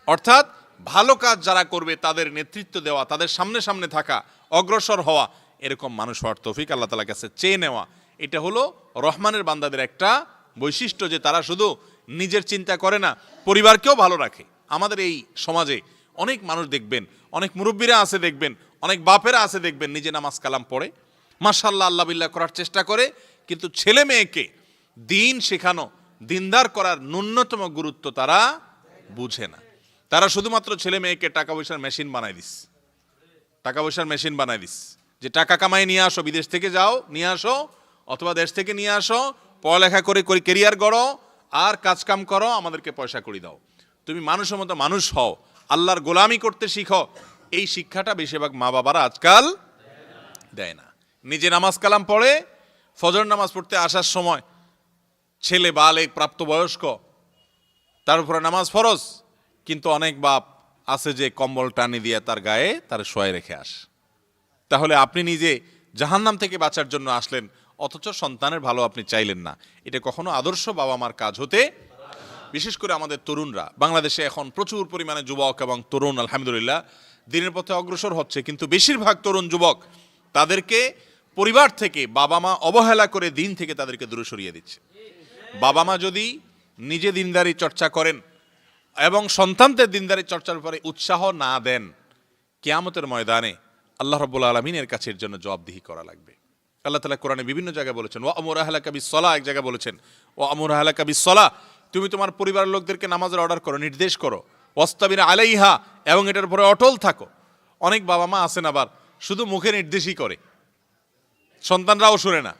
অর্থাৎ ভালো কাজ যারা করবে তাদের নেতৃত্ব দেওয়া, তাদের সামনে সামনে থাকা, অগ্রসর হওয়া, এরকম মানুষ হওয়ার তৌফিক আল্লাহ তাআলার কাছে চেয়ে নেওয়া, এটা হলো রহমানের বান্দাদের একটা বৈশিষ্ট্য, যে তারা শুধু নিজের চিন্তা করে না, পরিবারকেও ভালো রাখে। আমাদের এই সমাজে অনেক মানুষ দেখবেন, অনেক মুরব্বীরা আছে দেখবেন, অনেক বাপেরা আছে দেখবেন, নিজে নামাজ কালাম পড়ে, মাশাআল্লাহ আল্লাহ বিল্লাহ করার চেষ্টা করে, কিন্তু ছেলে মেয়েকে দিন শেখানো, দিনদার করার ন্যূনতম গুরুত্ব তারা বুঝে না। তারা শুধুমাত্র ছেলে মেয়েকে টাকা পয়সার মেশিন বানায় দিস, টাকা পয়সার মেশিন বানায় দিস, যে টাকা কামাই নিয়ে আসো, বিদেশ থেকে যাও নিয়ে আসো, অথবা দেশ থেকে নিয়ে আসো, পড়ালেখা করে কেরিয়ার গড়ো, আর কাজ কাম করো, আমাদেরকে পয়সা করে দাও। তুমি মানুষের মতো মানুষ হও, আল্লাহর গোলামি করতে শিখো। এই শিক্ষাটা বেশিরভাগ মা বাবারা আজকাল দেয় না। নিজে নামাজ কালাম পড়ে, ফজর নামাজ পড়তে আসার সময় ছেলে বালেগ প্রাপ্তবয়স্ক, তার উপরে নামাজ ফরজ, কিন্তু অনেক বাপ আছে যে কম্বল টানি দিয়ে তার গায়ে তার শোয়াই রেখে আস। তাহলে আপনি নিজে জাহান্নাম থেকে বাঁচার জন্য আসলেন, অথচ সন্তানের ভালো আপনি চাইলেন না। এটা কখনো আদর্শ বাবা মার কাজ হতে। বিশেষ করে আমাদের তরুণরা, বাংলাদেশে এখন প্রচুর পরিমাণে যুবক এবং তরুণ আলহামদুলিল্লাহ দিনের পথে অগ্রসর হচ্ছে, কিন্তু বেশিরভাগ তরুণ যুবক তাদেরকে পরিবার থেকে বাবা মা অবহেলা করে দিন থেকে তাদেরকে দূরে সরিয়ে দিচ্ছে। বাবা মা যদি নিজে দিনদারি চর্চা করেন এবং সন্তানদের দিনদারি চর্চার ব্যাপারে উৎসাহ না দেন, কিয়ামতের ময়দানে আল্লাহ রাব্বুল আলামিনের কাছে এর জন্য জবাবদিহি করা লাগবে। আল্লাহ তাআলা কোরআনে বিভিন্ন জায়গায় বলেছেন, ওয়া আমুর আহলাকা বিস-সালাহ, এক জায়গায় বলেছেন ওয়া আমুর আহলাকা বিস-সালাহ, তুমি তোমার পরিবারের লোকদেরকে নামাজের অর্ডার করো, নির্দেশ করো, ওয়াস্তাবির আলাইহা, এবং এটার উপরে অটল থাকো। অনেক বাবা মা আছেন আবার শুধু মুখে নির্দেশই করে, সন্তানরাও শুনে না,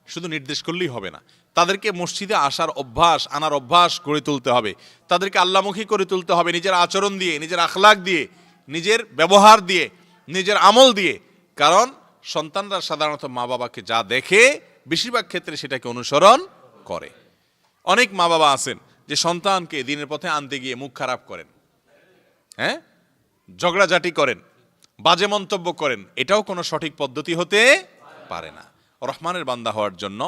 শুধু নির্দেশ করলেই হবে না, তাদেরকে মসজিদে আসার অভ্যাস, আনার অভ্যাস গড়ে তুলতে হবে, তাদেরকে আল্লাহমুখী করে তুলতে হবে, নিজের আচরণ দিয়ে, নিজের আখলাক দিয়ে, নিজের ব্যবহার দিয়ে, নিজের আমল দিয়ে। কারণ সন্তানরা সাধারণত মা বাবাকে যা দেখে বেশিরভাগ ক্ষেত্রে সেটাকে অনুসরণ করে। অনেক মা বাবা আছেন যে সন্তানকে দিনের পথে আনতে গিয়ে মুখ খারাপ করেন, হ্যাঁ, ঝগড়াঝাটি করেন, বাজে মন্তব্য করেন। এটাও কোনো সঠিক পদ্ধতি হতে পারে না। রহমানের বান্দা হওয়ার জন্য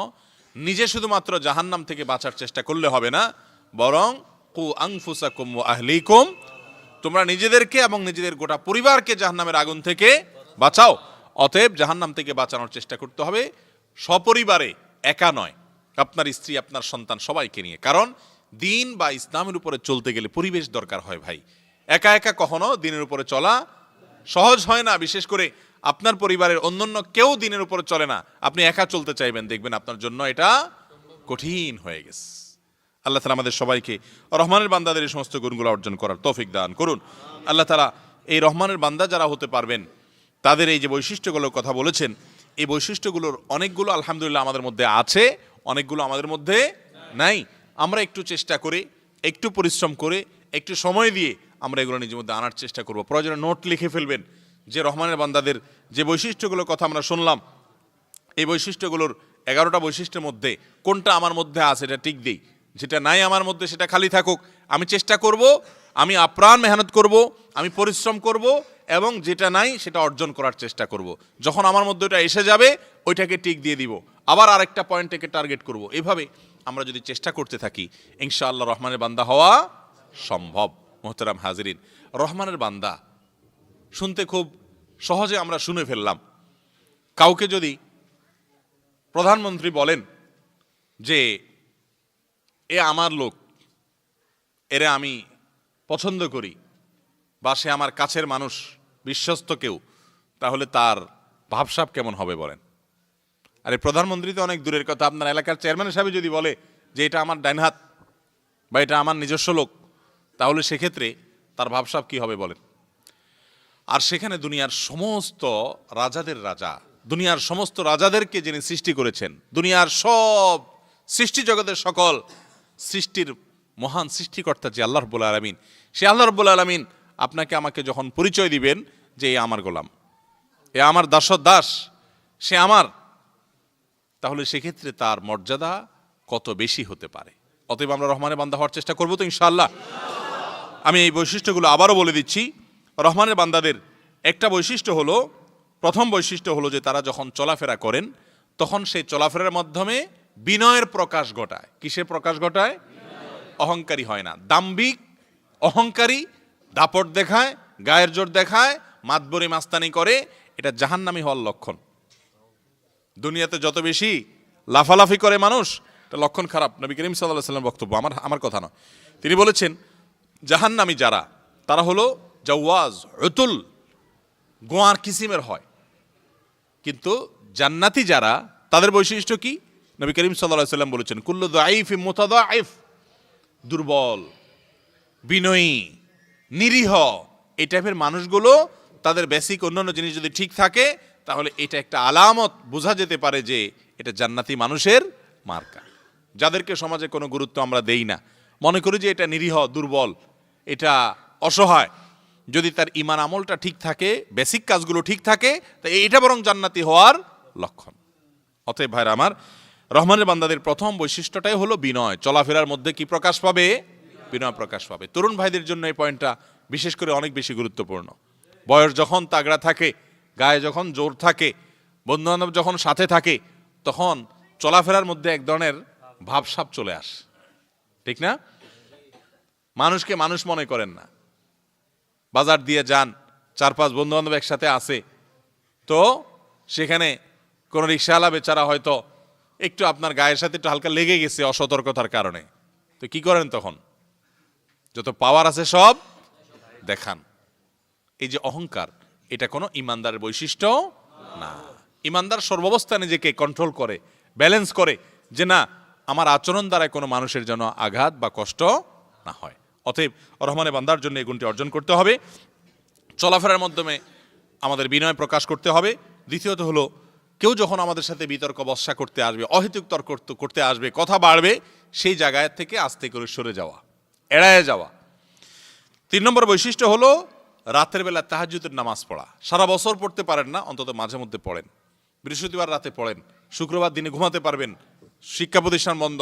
নিজে শুধুমাত্র জাহান্নাম থেকে বাঁচার চেষ্টা করলে হবে না, বরং কু আনফুসাকুম ওয়া আহলিকুম, তোমরা নিজেদেরকে এবং নিজেদের গোটা পরিবারকে জাহান্নামের আগুন থেকে বাঁচাও। অতএব জাহান্নাম থেকে বাঁচানোর চেষ্টা করতে হবে সপরিবারে, একা নয়, আপনার স্ত্রী, আপনার সন্তান, সবাইকে নিয়ে। কারণ দিন বা ইসলামের উপরে চলতে গেলে পরিবেশ দরকার হয় ভাই। একা একা কখনো দিনের উপরে চলা সহজ হয় না। বিশেষ করে আপনার পরিবারের অন্যান্য কেউ দিনের উপরে চলে না, আপনি একা চলতে চাইবেন, দেখবেন আপনার জন্য এটা কঠিন হয়ে গেছে। আল্লাহ তাআলা আমাদের সবাইকে রহমানের বান্দাদের এই সমস্ত গুণগুলো অর্জন করার তৌফিক দান করুন। আল্লাহ তাআলা এই রহমানের বান্দা যারা হতে পারবেন তাদের এই যে বৈশিষ্ট্যগুলোর কথা বলেছেন, এই বৈশিষ্ট্যগুলোর অনেকগুলো আলহামদুলিল্লাহ আমাদের মধ্যে আছে, অনেকগুলো আমাদের মধ্যে নাই। আমরা একটু চেষ্টা করে, একটু পরিশ্রম করে, একটু সময় দিয়ে আমরা এগুলো নিজের মধ্যে আনার চেষ্টা করব। প্রয়োজনে নোট লিখে ফেলবেন যে রহমানের বান্দাদের যে বৈশিষ্ট্যগুলোর কথা আমরা শুনলাম, এই বৈশিষ্ট্যগুলোর 11টা বৈশিষ্ট্যের মধ্যে কোনটা আমার মধ্যে আছে এটা টিক দিই, যেটা নাই আমার মধ্যে সেটা খালি থাকুক। আমি চেষ্টা করব, আমি আপ্রাণ মেহনত করব, আমি পরিশ্রম করব, এবং যেটা নাই সেটা অর্জন করার চেষ্টা করব। যখন আমার মধ্যে ওটা এসে যাবে ওইটাকে টিক দিয়ে দিব, আবার আরেকটা পয়েন্টকে টার্গেট করব। এভাবে আমরা যদি চেষ্টা করতে থাকি, ইনশাআল্লাহ রহমানের বান্দা হওয়া সম্ভব। মোহতারাম হাজিরিন, রহমানের বান্দা শুনতে খুব সহজে আমরা শুনে ফেললাম। কাউকে যদি প্রধানমন্ত্রী বলেন যে এ আমার লোক, এরে আমি পছন্দ করি, বা সে আমার কাছের মানুষ, বিশ্বস্ত কেউ, তাহলে তার ভাবসাব কেমন হবে বলেন? আরে প্রধানমন্ত্রী তো অনেক দূরের কথা, আপনার এলাকার চেয়ারম্যান সাহেব যদি বলে যে এটা আমার ডাইন হাত বা এটা আমার নিজস্ব লোক, তাহলে সেক্ষেত্রে তার ভাবসাব কি হবে বলেন? আর সেখানে দুনিয়ার সমস্ত রাজাদের রাজা, দুনিয়ার সমস্ত রাজাদেরকে যিনি সৃষ্টি করেছেন, দুনিয়ার সব সৃষ্টি জগতের সকল সৃষ্টির মহান সৃষ্টিকর্তা যে আল্লাহ রাব্বুল আলামিন, সে আল্লাহ রাব্বুল আলামিন আপনাকে আমাকে যখন পরিচয় দিবেন যে এ আমার গোলাম, এ আমার দাস, সে আমার, তাহলে সেক্ষেত্রে তার মর্যাদা কত বেশি হতে পারে। অতএব আমরা রহমানের বান্দা হওয়ার চেষ্টা করবো তো ইনশাআল্লাহ। আমি এই বৈশিষ্ট্যগুলো আবারও বলে দিচ্ছি। রহমানের বান্দাদের একটা বৈশিষ্ট্য হলো, প্রথম বৈশিষ্ট্য হলো যে তারা যখন চলাফেরা করেন তখন সেই চলাফেরার মাধ্যমে বিনয়ের প্রকাশ ঘটায়। কিসের প্রকাশ ঘটায়? অহংকারী হয় না। দাম্ভিক, অহংকারী, দাপট দেখায়, গায়ের জোর দেখায়, মাতবরি মাস্তানি করে, এটা জাহান্নামী হওয়ার লক্ষণ। দুনিয়াতে যত বেশি লাফালাফি করে মানুষ, এটা লক্ষণ খারাপ। নবী করিম সাল্লাল্লাহু আলাইহি ওয়াসাল্লাম বক্তব্য, আমার কথা নয়। তিনি বলেছেন জাহান্নামী যারা, তারা হলো জাওয়াজ, উতুল, গোয়ার কিসিমের হয়। কিন্তু জান্নাতি যারা, তাদের বৈশিষ্ট্য কি? নবী করিম সাল্লাল্লাহু আলাইহি ওয়াসাল্লাম বলেছেন কুল্লু দাঈফিন মুতাদাঈফ, দুর্বল, বিনয়ী, নিরীহ, এই টাইপের মানুষগুলো, তাদের বেসিক অন্যান্য জিনিস যদি ঠিক থাকে, তাহলে এটা একটা আলামত, বোঝা যেতে পারে যে এটা জান্নাতি মানুষের মার্কা। যাদেরকে সমাজে কোনো গুরুত্ব আমরা দেই না, মনে করি যে এটা নিরীহ, দুর্বল, এটা অসহায়, যদি তার ঈমান আমলটা ঠিক থাকে, বেসিক কাজগুলো ঠিক থাকে, তা এটা বরং জান্নাতি হওয়ার লক্ষণ। অতএব ভাইরা আমার, রহমানের বান্দাদের প্রথম বৈশিষ্ট্যটাই হলো বিনয়। চলাফেরার মধ্যে কি প্রকাশ পাবে? বিনয় প্রকাশ পাবে। তরুণ ভাইদের জন্য এই পয়েন্টটা বিশেষ করে অনেক বেশি গুরুত্বপূর্ণ। বয়স যখন তাগড়া থাকে, গায়ে যখন জোর থাকে, বন্ধু বান্ধব যখন সাথে থাকে, তখন চলাফেরার মধ্যে এক ধরনের ভাবসাব চলে আসে, ঠিক না? মানুষকে মানুষ মনে করেন না। বাজার দিয়ে যান, 4-5 বন্ধু বান্ধব একসাথে আসে, তো সেখানে কোনো রিক্সাওয়ালা বেচারা হয়তো একটু আপনার গায়ের সাথে একটু হালকা লেগে গেছে অসতর্কতার কারণে, তো কি করেন তখন? যত পাওয়ার আছে সব দেখান। এই যে অহংকার, এটা কোনো ইমানদারের বৈশিষ্ট্য না। ইমানদার সর্বাবস্থায় নিজেকে কন্ট্রোল করে, ব্যালেন্স করে, যে না, আমার আচরণ দ্বারা কোনো মানুষের যেন আঘাত বা কষ্ট না হয়। অতএব রহমানের বান্দার জন্য এই গুণটি অর্জন করতে হবে। চলাফেরার মাধ্যমে আমাদের বিনয় প্রকাশ করতে হবে। দ্বিতীয়ত হলো, কেউ যখন আমাদের সাথে বিতর্ক বর্ষা করতে আসবে, অহেতুক তর্ক করতে আসবে, কথা বাড়বে, সেই জায়গায় থেকে আস্তে করে সরে যাওয়া, এড়ায় যাওয়া। 3 নম্বর বৈশিষ্ট্য হলো রাতের বেলা তাহাজ্জুদের নামাজ পড়া। সারা বছর পড়তে পারেন না, অন্তত মাঝে মধ্যে পড়েন। বৃহস্পতিবার রাতে পড়েন, শুক্রবার দিনে ঘুমাতে পারবেন, শিক্ষা প্রতিষ্ঠান বন্ধ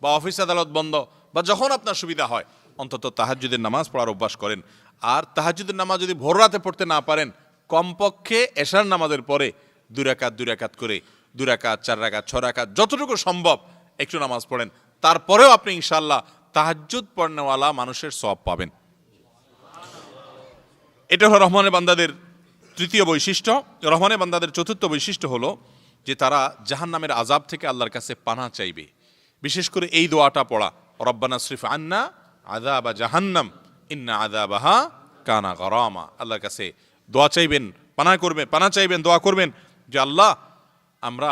বা অফিস আদালত বন্ধ, বা যখন আপনার সুবিধা হয়, অন্তত তাহাজ্জুদের নামাজ পড়ার অভ্যাস করেন। আর তাহাজ্জুদের নামাজ যদি ভোর রাতে পড়তে না পারেন, কমপক্ষে এশার নামাজের পরে 2 রাকাত করে, 2 রাকাত, 4 রাকাত, 6 রাকাত, যতটুকু সম্ভব একটু নামাজ পড়েন। তারপরেও আপনি ইনশাআল্লাহ তাহাজ্জুদ পড়নেওয়ালা মানুষের সওয়াব পাবেন। এটা হলো রহমানের বান্দাদের তৃতীয় বৈশিষ্ট্য। রহমানের বান্দাদের চতুর্থ বৈশিষ্ট্য হলো যে তারা জাহান্নামের আযাব থেকে আল্লাহর কাছে পানাহ চাইবে। বিশেষ করে এই দোয়াটা পড়া, রব্বানা সরিফ আন্না আযাবা জাহান্নাম ইন্না আযাবাহা কানা গরামা। আল্লাহর কাছে দোয়া চাইবেন, পানাহ চাইবেন, দোয়া করবেন যে আল্লাহ, আমরা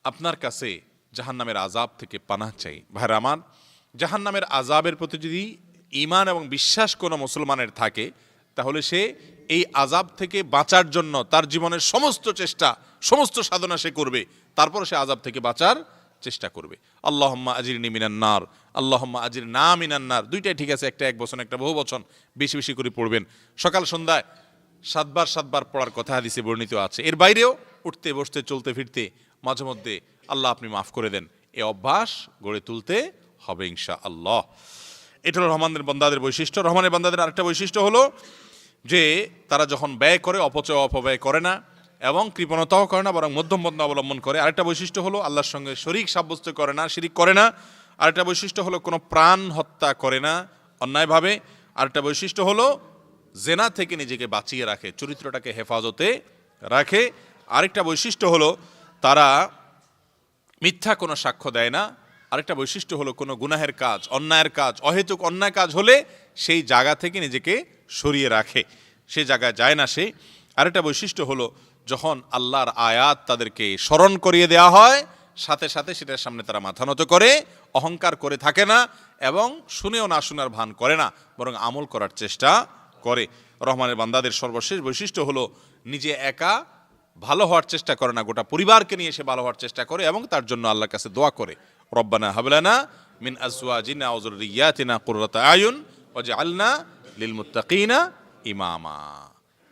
আপনার কাছে জাহান্নামের আযাব থেকে পানাহ চাই। ভাইরা আমার, জাহান্নামের আযাবের প্রতি যদি ঈমান এবং বিশ্বাস কোনো মুসলমানের থাকে, তাহলে সে এই আযাব থেকে বাঁচার জন্য তার জীবনের সমস্ত চেষ্টা, সমস্ত সাধনা সে করবে, তারপর সে আযাব থেকে বাঁচার চেষ্টা করবে। আল্লাহুম্মা আজিরনি মিনান নার, আল্লাহুম্মা আজিরনা মিনান নার, দুইটাই ঠিক আছে, একটা এক বচন, একটা বহু বচন, বেশি বেশি করে পড়বেন। সকাল সন্ধ্যায় 7 বার পড়ার কথা হাদিসে বর্ণিত আছে। এর বাইরেও উঠতে বসতে চলতে ফিরতে মাঝে মধ্যে আল্লাহ আপনি মাফ করে দেন, এই অভ্যাস গড়ে তুলতে হবে ইনশাআল্লাহ। এটা হলো রহমানের বান্দাদের বৈশিষ্ট্য। রহমানের বান্দাদের আরেকটা বৈশিষ্ট্য হলো যে তারা যখন ব্যয় করে অপচয় অপব্যয় করে না, এবং কৃপণতাও করে না, বরং মধ্যম পন্থা অবলম্বন করে। আরেকটা বৈশিষ্ট্য হলো আল্লাহর সঙ্গে শরীক সাব্যস্ত করে না, শিরিক করে না। আরেকটা বৈশিষ্ট্য হলো কোনো প্রাণ হত্যা করে না অন্যায়ভাবে। আরেকটা বৈশিষ্ট্য হলো জেনা থেকে নিজেকে বাঁচিয়ে রাখে, চরিত্রটাকে হেফাজতে রাখে। আরেকটা বৈশিষ্ট্য হলো তারা মিথ্যা কোনো সাক্ষ্য দেয় না। আরেকটা বৈশিষ্ট্য হলো কোনো গুনাহের কাজ, অন্যায়ের কাজ, অহেতুক অন্যায় কাজ হলে সেই জায়গা থেকে নিজেকে সরিয়ে রাখে, সে জায়গায় যায় না সে। আরেকটা বৈশিষ্ট্য হলো যখন আল্লাহর আয়াত তাদেরকে স্মরণ করিয়ে দেওয়া হয় সাথে সাথে সেটার সামনে তারা মাথা নত করে, অহংকার করে থাকে না এবং শুনেও না শোনার ভান করে না, বরং আমল করার চেষ্টা করে। রহমানের বান্দাদের সর্বশেষ বৈশিষ্ট্য হলো নিজে একা ভালো হওয়ার চেষ্টা করে না, গোটা পরিবারকে নিয়ে সে ভালো হওয়ার চেষ্টা করে এবং তার জন্য আল্লাহর কাছে দোয়া করে, রব্বানা হাবলানা মিন আজওয়াজিনা ওয়া যুররিয়াতিনা কুররাতা আয়ুন ওয়াজআলনা লিল মুত্তাকিনা ইমামা।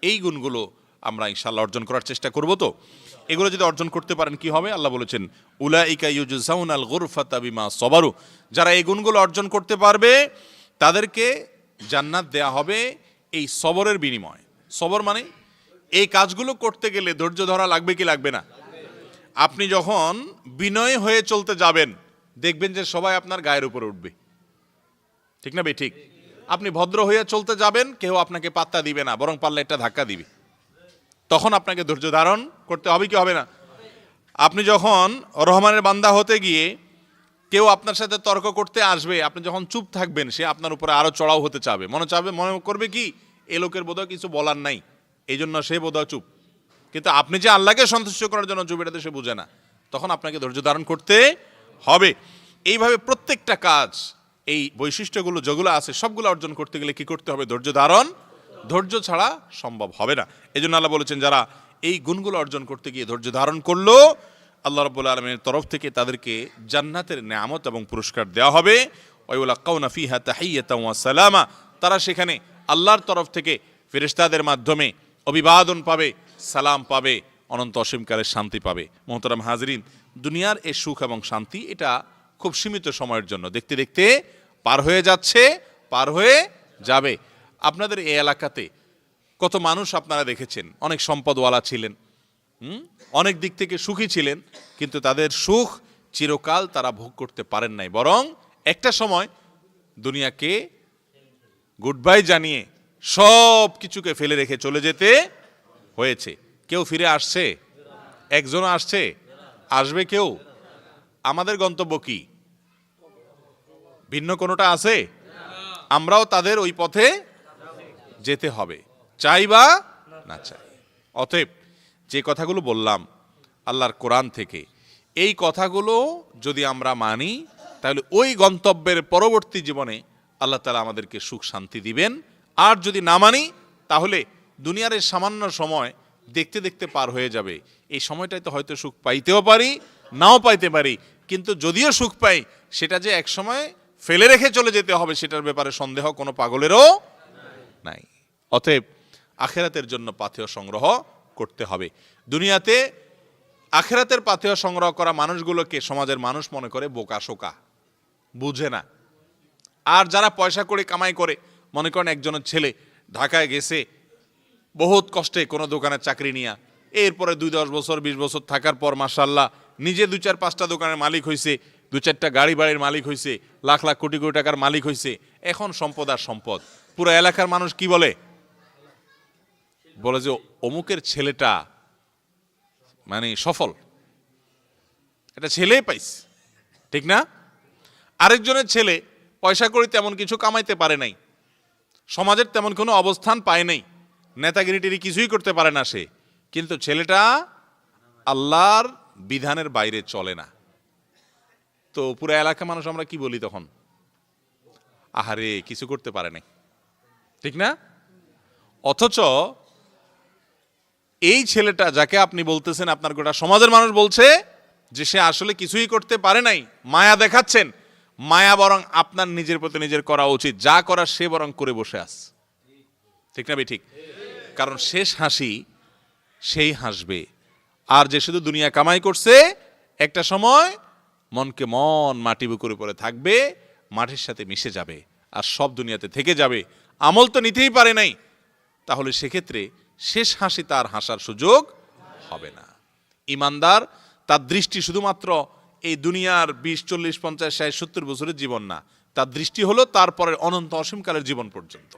এই গুণগুলো আমরা ইনশাআল্লাহ অর্জন করার চেষ্টা করব। তো এগুলো যদি অর্জন করতে পারেন কি হবে? আল্লাহ বলেছেন উলাইকা ইউজজাউনাল গুরফাতা বিমা সবারু। যারা এই গুণগুলো অর্জন করতে পারবে তাদেরকে জান্নাত দেয়া হবে এই সবরের বিনিময়ে। সবর মানে এই কাজগুলো করতে গেলে ধৈর্য ধরা লাগবে কি লাগবে না? আপনি যখন বিনয় হয়ে চলতে যাবেন দেখবেন যে সবাই আপনার গায়ের উপরে উঠবে, ঠিক না বে ঠিক? আপনি ভদ্র হয়ে চলতে যাবেন, কেউ আপনাকে পাত্তা দিবে না, বরং পারলে একটা ধাক্কা দিবে। তখন আপনাকে ধৈর্য ধারণ করতে হবে কি হবে না? আপনি যখন রহমানের বান্দা হতে গিয়ে কেউ আপনার সাথে তর্ক করতে আসবে, আপনি যখন চুপ থাকবেন সে আপনার উপরে আরো চড়াও হতে চাবে, মনে করবে কি এ লোকের বোধহয় কিছু বলার নাই, এই জন্য সে বোধহয় চুপ। কিন্তু আপনি যে আল্লাহকে সন্তুষ্ট করার জন্য চুপ, এটাতে সে বুঝে না। তখন আপনাকে ধৈর্য ধারণ করতে হবে। এইভাবে প্রত্যেকটা কাজ, এই বৈশিষ্ট্যগুলো যেগুলো আছে সবগুলো অর্জন করতে গেলে কি করতে হবে? ধৈর্য ধারণ। ধৈর্য ছাড়া সম্ভব হবে না। এই জন্য আল্লাহ বলেছেন যারা এই গুণগুলো অর্জন করতে গিয়ে ধৈর্য ধারণ করলো, আল্লাহ রাব্বুল আলামিনের তরফ থেকে তাদেরকে জান্নাতের নেয়ামত এবং পুরস্কার দেওয়া হবে। ওয়ায়ুলাক্কাউনা ফিহা তাহিয়াতাও ওয়া সালামা। তারা সেখানে আল্লাহর তরফ থেকে ফেরেশতাদের মাধ্যমে অভিবাদন পাবে, সালাম পাবে, অনন্ত অসীমকালের শান্তি পাবে। মোহতারাম হাজরিন, দুনিয়ার এই সুখ এবং শান্তি এটা খুব সীমিত সময়ের জন্য, দেখতে দেখতে পার হয়ে যাচ্ছে, পার হয়ে যাবে। আপনাদের এই এলাকাতে কত মানুষ আপনারা দেখেছেন অনেক সম্পদওয়ালা ছিলেন, অনেক দিক থেকে সুখী ছিলেন, কিন্তু তাদের সুখ চিরকাল তারা ভোগ করতে পারেন নাই, বরং একটা সময় দুনিয়াকে গুড বাই জানিয়ে সব কিছুকে ফেলে রেখে চলে যেতে হয়েছে। কেউ ফিরে আসছে? একজনও আসছে? আসবে কেউ? আমাদের গন্তব্য কি? ভিন্ন কোনোটা আছে? আমরাও তাদের ওই পথে যেতে হবে, চাই বা না চাই। অতএব যে কথাগুলো বললাম আল্লাহর কোরআন থেকে, এই কথাগুলো যদি আমরা মানি তাহলে ওই গন্তব্যের পরবর্তী জীবনে আল্লাহ তাআলা আমাদেরকে সুখ শান্তি দিবেন। আর যদি না মানি তাহলে দুনিয়ার এই সামান্য সময় দেখতে দেখতে পার হয়ে যাবে। এই সময়টাই তো হয়তো সুখ পাইতেও পারি, নাও পাইতে পারি, কিন্তু যদিও সুখ পাই সেটা যে এক সময় ফেলে রেখে চলে যেতে হবে সেটার ব্যাপারে সন্দেহ কোনো পাগলেরও নাই। অতএব আখিরাতের জন্য পাথেয় সংগ্রহ করতে হবে। দুনিয়াতে আখিরাতের পাথেয় সংগ্রহ করা মানুষগুলোকে সমাজের মানুষ মনে করে বোকা শোকা, বুঝে না। আর যারা পয়সা করে কামাই করে, মনে করেন একজনের ছেলে ঢাকায় গেছে বহুত কষ্টে কোনো দোকানের চাকরি নিয়ে, এরপরে 2-10 বছর 20 বছর থাকার পর মাশাআল্লাহ নিজে 2-4-5টা দোকানের মালিক হয়েছে, 2-4টা গাড়ি বাড়ির মালিক হয়েছে, লাখ লাখ কোটি কোটি টাকার মালিক হয়েছে। এখন সম্পদ আর সম্পদ। পুরো এলাকার মানুষ কি বলে? বলে যে অমুকের ছেলেটা মানে সফল, এটা ছেলেই পাইছে, ঠিক না? আরেকজনের ছেলে পয়সা করে তেমন কিছু কামাইতে পারে নাই, সমাজের তেমন কোনো অবস্থান পায় নাই, নেতাগিরিটিরি কিছুই করতে পারে না সে, কিন্তু ছেলেটা আল্লাহর বিধানের বাইরে চলে না। তো পুরো এলাকা মানুষ আমরা কি বলি তখন? আহারে কিছু করতে পারে নাই, ঠিক না? অথচ এই ছেলেটা যাকে আপনি বলতেছেন, আপনার গোটা সমাজের মানুষ বলছে যে সে আসলে কিছুই করতে পারে নাই, মায়া দেখাচ্ছেন, মায়া বরং আপনার নিজের প্রতি নিজের করা উচিত, যা করার সে বরং করে বসে আস, ঠিক না ভাই? ঠিক। কারণ শেষ হাসি সেই হাসবে, আর যে শুধু দুনিয়া কামাই করছে একটা সময় মনকে মন মাটি বুকুর উপরে থাকবে, মাটির সাথে মিশে যাবে আর সব দুনিয়াতে থেকে যাবে, আমল তো নিতেই পারে নাই। তাহলে সেক্ষেত্রে শেষ হাসি তার হাসার সুযোগ হবে না। ইমানদার তার দৃষ্টি শুধুমাত্র এই দুনিয়ার 20, 40, 50, 60, 70 বছরের জীবন না, তার দৃষ্টি হলো তারপরে অনন্ত অসীমকালের জীবন পর্যন্ত।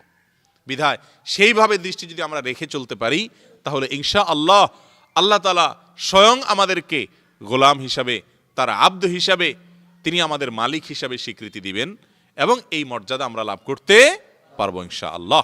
বিধায় সেইভাবে দৃষ্টি যদি আমরা রেখে চলতে পারি, তাহলে ইনশাআল্লাহ আল্লাহ তাআলা স্বয়ং আমাদেরকে গোলাম হিসাবে, তার আব্দ হিসাবে, তিনি আমাদের মালিক হিসাবে স্বীকৃতি দিবেন এবং এই মর্যাদা আমরা লাভ করতে পারবো ইনশাআল্লাহ।